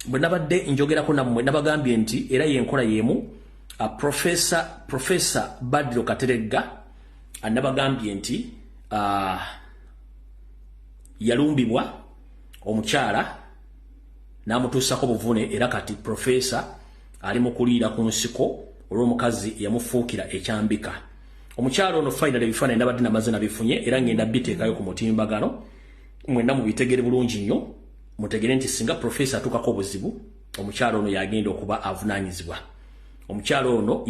bwe nabadde njogerako nammwe nabagambye nti era yenkola yemu Professor Badru Kateregga nabagambye nti yalumbibwa omukyala n'amutuusako buvune era kati Professor ali mu kuliira ku nsiko olw'omukazi yamufuukira ekyambika omukyala ono finally ebifaananyi nabadde namaze nabifunye era ngenda biteekayo ku mutimbagano mwenna mubitegere bulungi nnyo mutegere nti singa Professor atukako obuzibu omukyala ono yagenda okuba avunaanyizibwa omukyala ono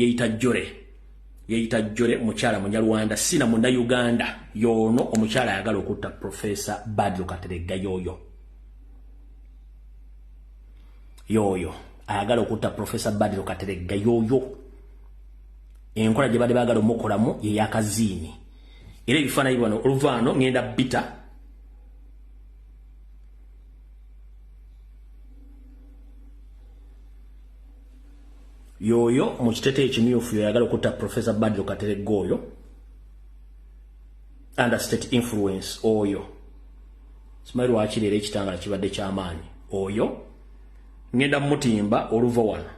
yeeyita Jjore mukyala Munyarwanda sina Munnayuganda y'ono omukyala ayagala okutta Professor Badru Kateregga yoyo ayagala okutta Professor Badru Kateregga yoyo enkola gye badde baagala omukolamu ye yakaziini era ebifaananyi bano oluvaano ngenda bita yoyo mu kiteeteeyi kimyufu yayagala okutta Professor Badru Kateregga oyo under state influence oyo simanyi lwaki leero ekitangala kibadde ky'amaanyi oyo ngenda mutimba oluva wano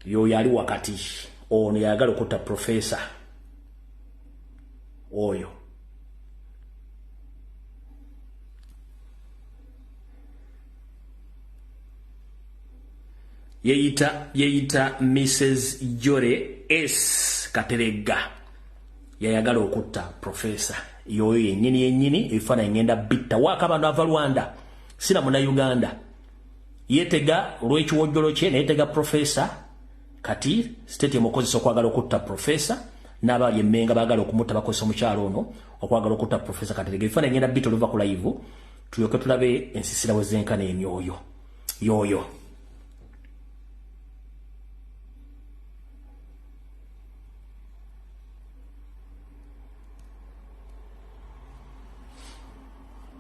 yoyo ali wakati ono yagala okutta Professor oyo yeeyita Mrs. Jjore S. Kateregga yayagala okutta Professor yoyo yennyini ebifaananyi ngenda bitta waaka abantu ava Rwanda sina Munnayuganda yeetega olw'ekiwojjolo kye neyeetega Professor kati state emukozesa okwagala okutta Professor n'abali emmenga baagala okumutta bakozesa omukyalo ono okwagala okutta Professor Kateregga ebifaananyi ngenda bitta oluva ku live tulyoke tulabe ensisira we zenkana emyoyo yoyo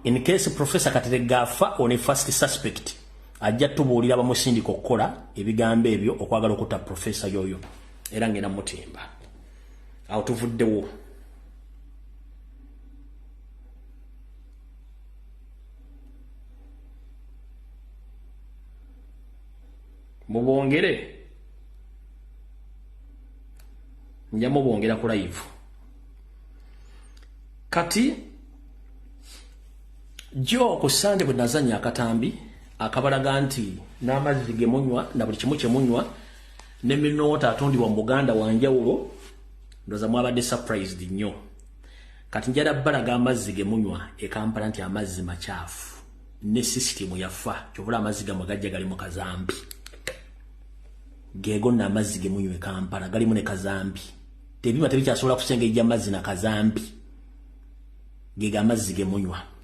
in case Professor Kateregga afa on a first suspect ajja tubuulira bamusindika okukola ebigambo ebyo okwagala okutta Professor yoyo era ngenda mutimba awo tuvuddewo mubongere nja mubongera ku live kati jo ku Sunday bwe nazanya akatambi akabalaga nti n'amazzi ge munywa na buli kimu kye munywa ne minota atundibwa mu Buganda wanjawulo ndoza mwabadde surprised nnyo kati njala balaga amazzi ge munywa e Kampala nti amazzi makyafu ne system yafa kyobula amazzi gamwe gajja gali mu kazambi gego na amazzi ge munywa e Kampala gali mu ne kazambi tebima tebikyasobola kusengejja amazzi na kazambi gega amazzi ge munywa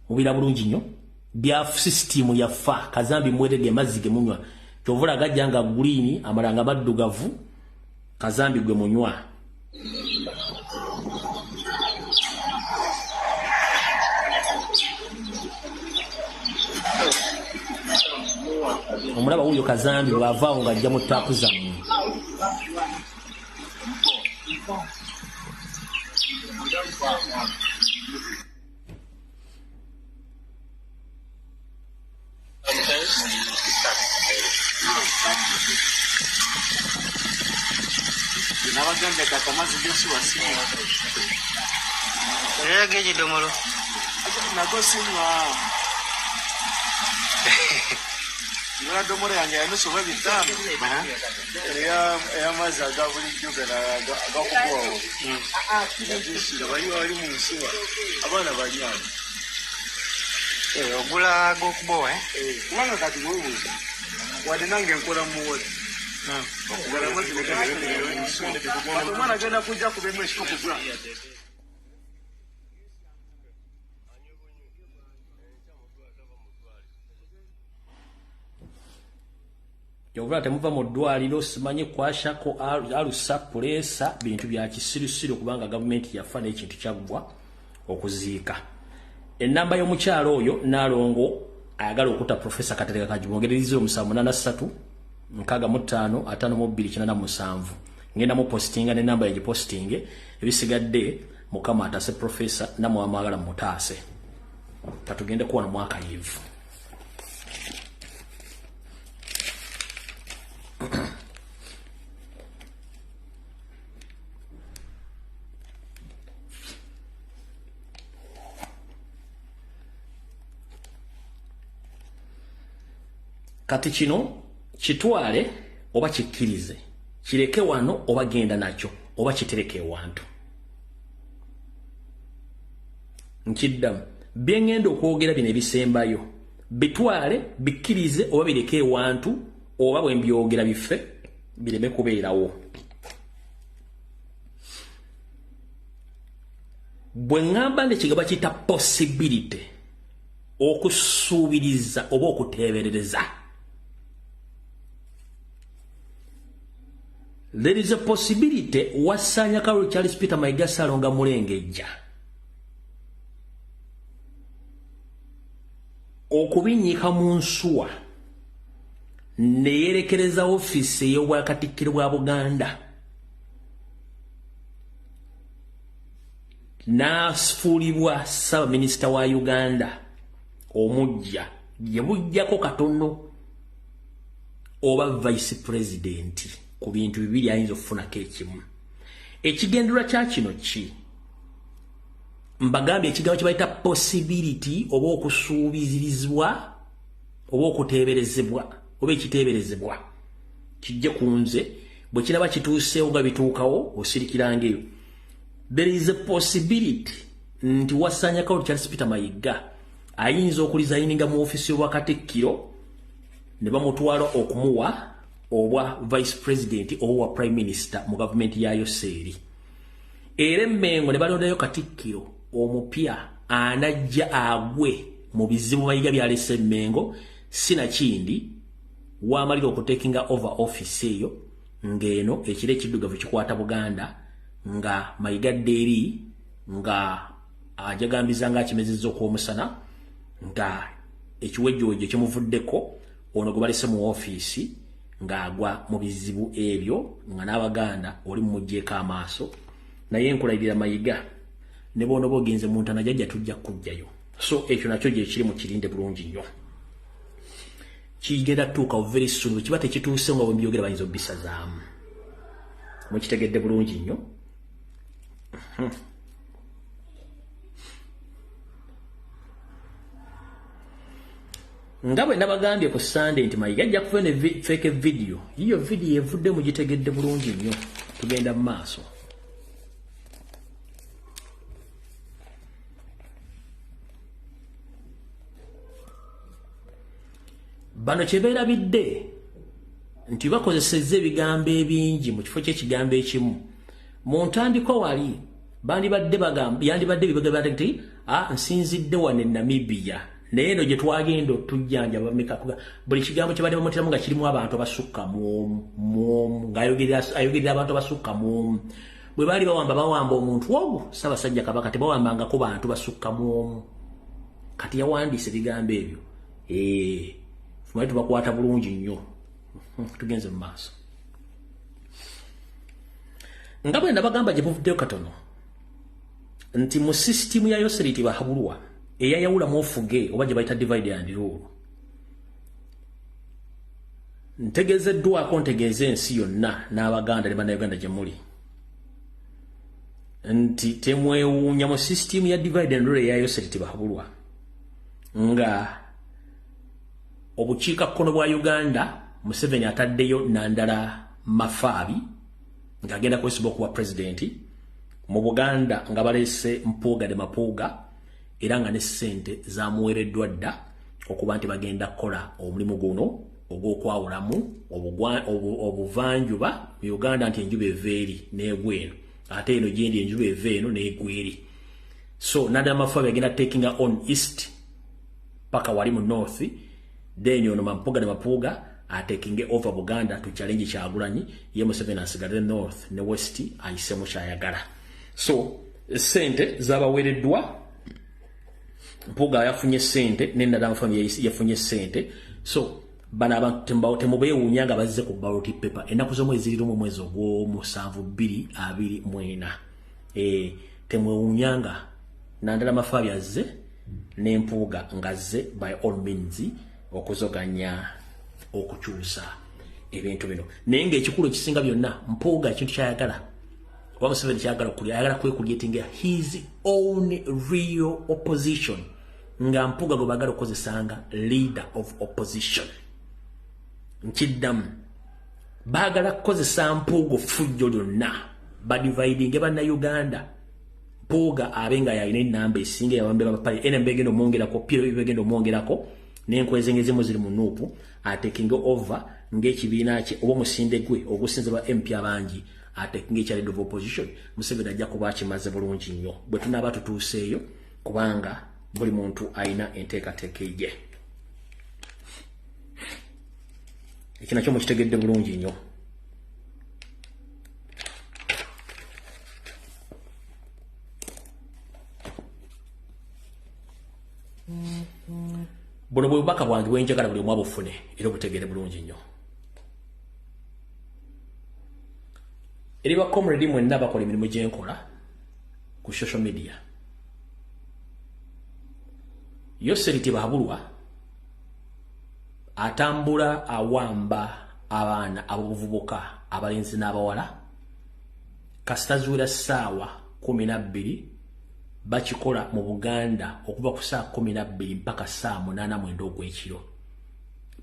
mubira bulungi nnyo bya system yafa kazambi mwedege amazzi ge munywa kyovula gajja nga green amalanga maddugavu kazambi gwe munywa omulaba wuyo kazambi bwavaawo ng'ajja mu ttaapu zammwe Nabaganda kakamazi byosi wasimu. Geje domolo. Nagosinywa. Nora domolo yange yanusoba bitano. Ya mazi agabulijjo agakubawo. Kidisira bali wali mu nsuwa. Abana banyana. Ogula gokubowa Kubanga kati webuuza. Wadde nange nkola muwodi. Omwana agenda kujja kubemu ekikokugula. Yovula temuva mu ddwaliro simanyi kwashako alusa puleesa bintu bya kisirusiru kubanga gavumenti yafa n'ekintu kyaggwa okuziika. Ennamba y'omukyalo oyo Nalongo ayagala okuta Profesa Katereka Kajuba ongereriza 783 65 5287 ngenda mu postinga ne namba ya posting ebisigadde mukama atase Profesa namwe amagala mutaase katugende kuwa mwaka yivu. Kati kino kitwale oba kikkirize kireke wano oba genda nakyo oba kitereke wantu. Nkiddamu byengenda okwogera bino ebisembayo bitwale bikkirize oba bireke wantu oba bwe mbyogera bife bireme kubeerawo. Bwe ngamba ng'ekigaba kiyita possibility okusuubiriza oba okuteeberereza. There is a possibility Wasanya Karol Charles Peter Mayiga Salonga Mulengejja okubinnyika mu nsuwa ne yerekereza ofisi ey'obwakatikkiro bwa Buganda n'afuulibwa Ssaabaminisita wa Uganda omujja ye bujjako katono oba Vice President ku bintu bibiri ayinza okufunako ekimu. Ekigendererwa kya kino ki? Mbagambye ekigambo kye bayita possibility oba okusuubizirizibwa oba okuteeberezebwa oba ekiteeberezebwa kijje ku nze bwe kiraba kituuseewo nga bituukawo osirikirangeyo. There is a possibility nti Wasanya Karol Charles Peter Mayiga ayinza okulizayininga mu ofisi y'obwakatikkiro ne bamutwala okumuwa obwa Vice President owa Prime Minister mu government yayo seeri. Era Emmengo ne balondayo Katikkiro omupya anajja agwe mu bizibu Mayiga byalese Emmengo sinakindi waamalira okutekinga over office eyo ng'eno ekiro ekiddugavu kikwata Buganda nga Mayiga eri nga ajagambiza nga akimezezza okw'omusana nga ekiwejjoojo kimuvuddeko ono gwe balese mu office ng'agwa mu bizibu ebyo nga n'Abaganda oli mumuggyeko amaaso. Naye nkulayirira Mayiga ne bono bogenze mu ntana jajja tujja kujjayo. So ekyo nakyo gye kiri mu kirinde bulungi nnyo. Kigenda tuuka very soon kiba tekituuse nga bwe mbyogera bayinza obbisazaamu. Mukitegedde bulungi nnyo. Nga bwe nabagambye ku Sunday nti Mayiga ajja kufuna fake video. Iyo video evudde mugitegedde bulungi nnyo. Tugenda mu maaso. Bano kyebeerabidde nti bakozesezza ebigambo ebingi mu kifo ky'ekigambo ekimu. Mu ntandikwa wali yandibadde bibagamba nti nsinzidde wano e Namibia naye eno gye twagenda otujjanja buli kigambo kye badde bamutiramu nga kirimu abantu abasukka mu ng'ayogerera abantu abasukka mu bwe baali bawamba omuntu ogwo Ssaabasajja Kabaka tebawambangako bantu basukka mu kati yawandiisa ebigambo ebyo fumayo tubakwata bulungi nnyo. Tugenze mu maaso. Nga bwe nabagamba gye buvuddeyo katono nti mu system ya Yoseriti Bahabulwa eyayawula mofuge oba gye bayita divide and rule ntegezeddwako ntegeeze ensi yonna n'Abaganda ne Bannayuganda gye muli nti temwewuunya mu system ya divide and rule ya Yoseriti Bahabulwa nga obukiikakkono bwa Uganda Museveni ataddeyo Nandala Mafaabi ng'agenda kwesiba okuba pulezidenti mu Buganda nga baleese Mpuuga de Mapuuga era nga ne ssente zaamuweereddwa dda okuba nti bagenda kukola omulimu guno ogw'okwawulamu obuvanjuba mu Uganda nti enjuba eva eri n'egwa eno ate eno gyendi enjuba eva eno n'egwa eri. So Nandala Mafaabi agenda taking on east paka wali mu north, then ono Mpuuga de Mapuuga taking over Buganda to challenge Kyagulanyi ye Museveni asigale north ne west ayisemu kyayagala. So sente zabaweereddwa Mpuuga yafunye sente ne Nandala Mafaabi yafunye sente. So bana abantu temubeewuunya nga bazze ku ballot paper ennaku z'omwezi ziri mu mwezi ogw'omusanvu 2024 temwewuunya nga Nandala Mafaabi azze ne Mpuuga ngazze by all means okuzoganya okukyusa ebintu bino naye ng'ekikulu ekisinga byonna Mpuuga ekintu kyayagala oba Museveni kyayagala okulya ayagala kwekuleetinga his own real opposition nga Mpuuga gwe baagala okukozesanga leader of opposition. Nkiddamu baagala kukozesa Mpuuga fujjo lyonna badividinge Bannayuganda Mpuuga abenga yalina ennamba esinga yawambe bapale enembe egenda omwongerako piro ebigenda omwongerako n'enkwezengezemu ziri mu nuupu atekinga over ng'ekibiina kye oba omusinde gwe ogusinze ba MP abangi atekinga ekya leader of opposition. Museveni ajja kuba akimaze bulungi nnyo bwe tunaaba tutuuseeyo kubanga buli muntu alina enteekateeka ye. Ekyo nakyo mukitegedde bulungi nnyo. Buno bwe bubaka bwange bwenjagala buli omu abufune era obutegere bulungi nnyo. Eri ba comrade mwenna bakola emirimu gyenkola ku social media. Yoseriti Bahabulwa atambula awamba abaana abavubuka abalenzi n'abawala kasitazuula ssaawa 12 bakikola mu Buganda okuva ku saa 12 mpaka saa 8 ogw'ekiro.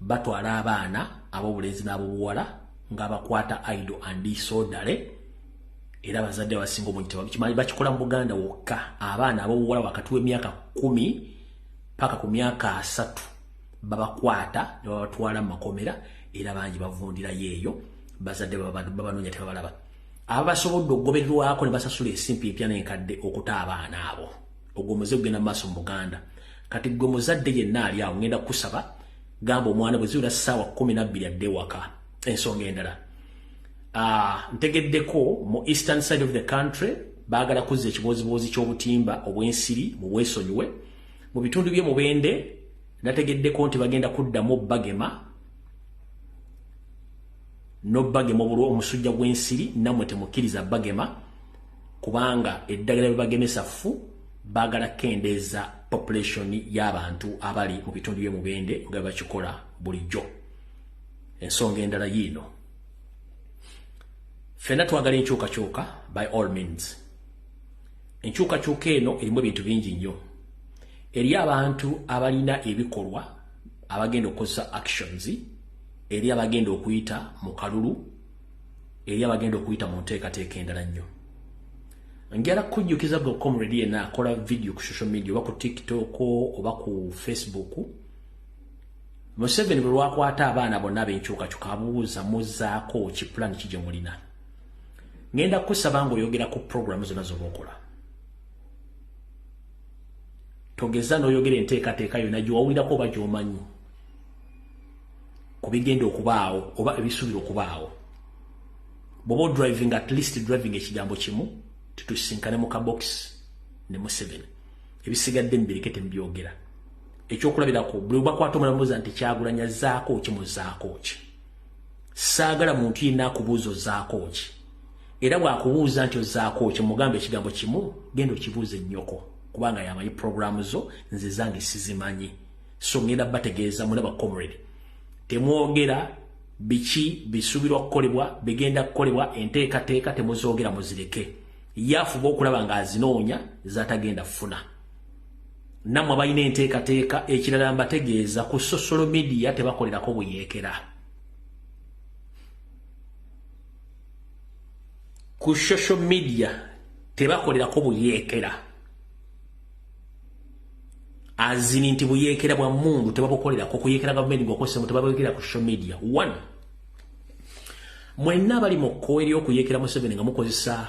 Batwala abaana ab'obulenzi n'ab'obuwala nga bakwata idle and disorderly era bazadde abasinga obungi tebakimanyi bakikola mu Buganda wokka. Abaana ab'obuwala wakati w'emyaka 10 paka ku myaka 3 babakwata ne babatwala mu makomera era bangi bavundira yeeyo bazadde babanoonya tebabalaba. Abasobodde okugobererwako ne basasula ensimpi empya n'enkadde okuta abaana abo. Ogwo muze kugenda mu maaso mu Buganda. Kati gwe muzadde yenna ali awo ngenda kusaba gamba omwana bwe ziwera ssaawa 12 adde waka. Ensonga endala ntegeddeko mu eastern side of the country baagala kuzza ekibooziboozi ky'obutimba obw'ensiri mu bwesonyiwe mu bitundu by'e Mubende. Nategeddeko nti bagenda kuddamu Bagema n'Obagema omusujja gw'ensiri nammwe temukkiriza Bagema kubanga eddagala bye bagemesa ffu baagala kendeeza population y'abantu abali mu bitundu by'e Mubende nga bakikola bulijjo. Ensonga endala yiino ffenna twagala enkyukakyuka by all means. Enkyukakyuka eno erimu ebintu bingi nnyo. Eri abantu abalina ebikolwa abagenda okukozesa actions, eri abagenda okuyita mu kalulu, eri abagenda okuyita mu nteekateeka endala nnyo. Njala kujjukiza gwe comrade yenna akola video ku social media oba ku TikTok oba ku Facebook. Museveni bwe lwakwata abaana bonna ab'enkyukakyuka abuuza muzzaako ki plan ki gye mulina. Ngenda kusaba ng'oyogera ku program zonna z'oba okola. Togeza n'oyogera enteekateeka yonna gy'owawulirako oba gy'omanyi ku bigenda okubaawo oba ebisuubira okubaawo. Bw'oba driving at least driving ekigambo kimu tutusinkane mu kabox ne Museveni. Ebisigadde mbireke tembyogera. Ekyokulabirako buli bakwata omulamuzi nti Kyagulanyi azzaako ki muzzaako ki. Saagala muntu yenna akubuuza ozzaako ki. era bwakubuuza nti ozaako ki mugambe ekigambo kimu genda okibuuze nnyoko kubanga yamanyi programu zo nze zange sizimanyi so ngenda bategeeza mulaba comrade temwogera biki bisuubirwa kukolebwa bigenda kukolebwa enteekateeka temuzoogera muzireke yafuba okulaba nga azinoonya zatagenda funa nammwe balina enteekateeka ekirala mbategeeza ku social media tebakolerako buyeekera ku social media tebakolerako buyeekera azini nti buyeekera bwa mundu tebabukolerako kuyeekera gavumenti ng'okozesa tebabuyeekera ku social media. One, mwenna abali mu kkowe ery'okuyeekera Museveni nga mukozesa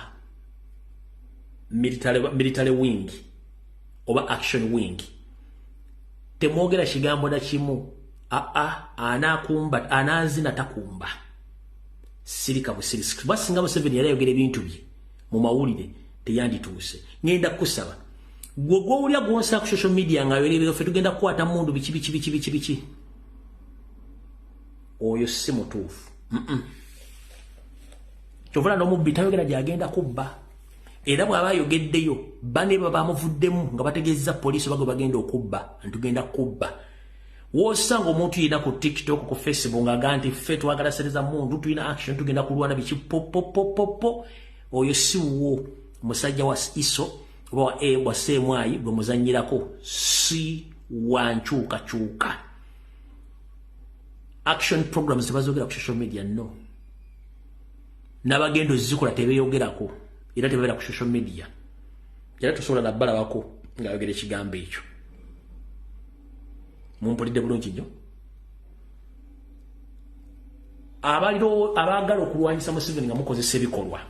military wing oba action wing temwogera kigambo na kimu anakumba anazina takumba sirika busirisi basinga Museveni yali ayogera ebintu bye mu mawulire teyandituuse ngenda kusaba gwo ulya gwonsa ku social media nga yolebero fe tugenda kukwata mundu biki oyo si mutuufu kyovula n'omubbi tayogera gyagenda kubba era bw'aba ayogeddeyo bane bamuvuddemu nga bategeeza poliisi bago bagenda okubba ntugenda kubba wosanga omuntu yina ku TikTok ku Facebook ng'agaa nti ffe twagala sereza mundu tulina action tugenda kulwana biki popopopopo oyo si wo musajja wa iso oba wa semwayi gwe muzannyirako si wankyukakyuka action programs tebazogera ku social media no n'abagendo zikola tebeeyogerako era tebabeera ku social media era tosobola nabbalabako ng'ayogera ekigambo ekyo mumpulidde bulungi nnyo abaagala okulwanyisa Museveni nga mukozesa ebikolwa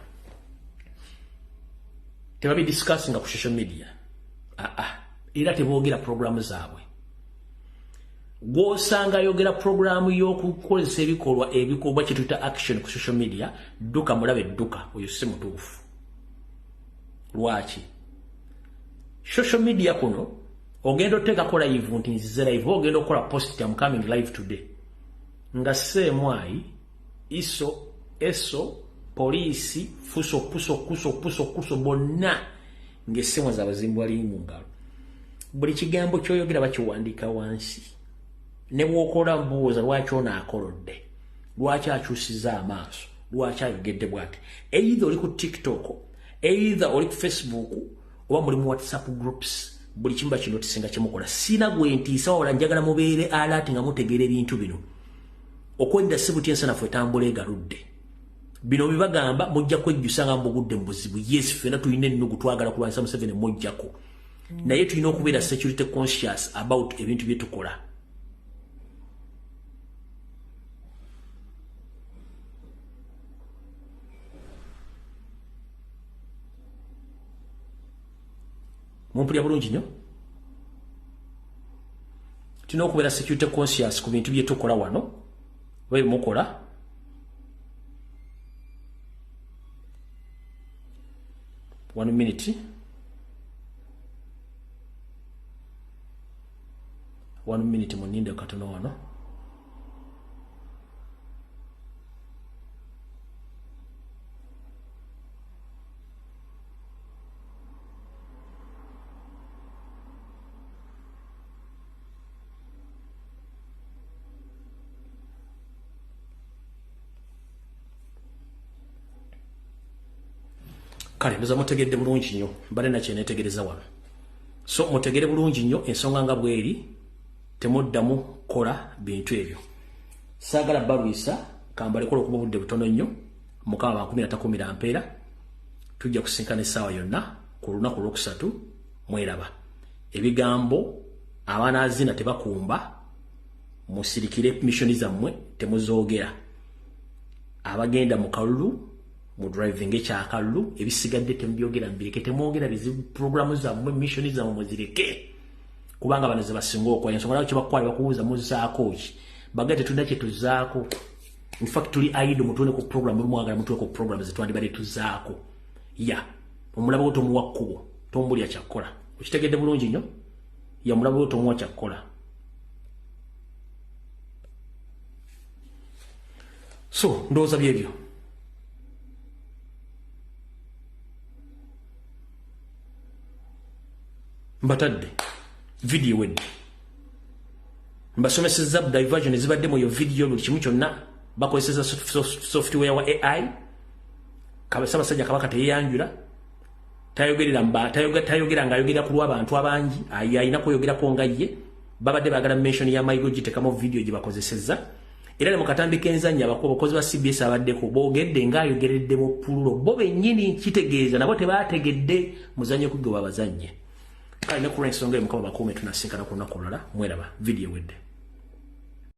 tebabidiscussinga ku social media era teboogera programu zaabwe gw'osanga ayogera programu y'okukozesa ebikolwa kye tuyita action ku social media dduka mulabe edduka oyo si mutuufu lwaki social media kuno ogenda oteekako live nti nzize live ogenda okukola post I'm coming live today nga semwayi eso poliisi puso bonna ng'essimu z'abazimbwa ali mu ngalo buli kigambo ky'oyogera bakiwandiika wansi ne bw'okola mbuuza lwaki ono akolodde lwaki akyusiza amaaso lwaki ayogedde bw'ati either oli ku TikTok either oli ku Facebook oba muli mu WhatsApp groups buli kimu bakino tisinga kyemukola sina gwe ntiisa wala njagala mubeere alati nga mutegeera ebintu bino okwenda sibuti ensanafu etambula egaludde bino bibagamba mujja kwejjusa nga mbugudde mu buzibu yes ffena tulina ennugu twagala kulwanyisa Museveni mujjako naye tulina okubeera security conscious about ebintu bye tukola mumpulya bulungi nnyo tulina okubeera security conscious ku bintu bye tukola wano bwe mukola one minute muninde katono wano kale ndoza mutegedde bulungi nnyo mbale nakye neetegereza wano so mutegere bulungi nnyo ensonga nga bweri temuddamu kola bintu ebyo saagala balwisa kambalikola okuba obudde butono nnyo mukama 13 mpeera tujja kusinkana essaawa yonna ku lunaku olwokusatu mweraba ebigambo abaana azina tebakumba musirikire missoni zammwe temuzoogera abagenda mu kalulu mu driving ekyakalulu ebisigadde temubyogera mbireke temwogera bizibu programu zammwe missoni zammwe muzireke kubanga bano ze basinga okola ensonga lwaki bakwali bakubuuza muzaako ki bagate tulina kye tuzaako in fact tuli aido mutuone ku program mwagala mutuwe ku program zetwandibadde tuzaako ya omulabo tomuwa kkubo tombulya kyakkola okitegedde bulungi nnyo ya mulabo tomuwa kyakkola so ndowooza byebyo mbatadde video wedde mbasomeseza diversion zibadde mu yo video buli kimu kyonna bakozesa software wa AI Ssaabasajja Kabaka teyeyanjula tayogerera nga ayogera ku lw'abantu abangi ayina kweyogerako nga ye babadde baagala mention ya Michael gitekamu video gye bakozesezza era ne mu katambi k'enzannya abakozi ba CBS abaddeko boogedde ng'ayogeredde mu pululo bo bennyini kitegeeza nabo tebaategedde muzannyo kugwe babazannye kale ne ku lw'ensonga eyo Mukama bakuume tunasinkana ku lunaku olulala mweraba video wedde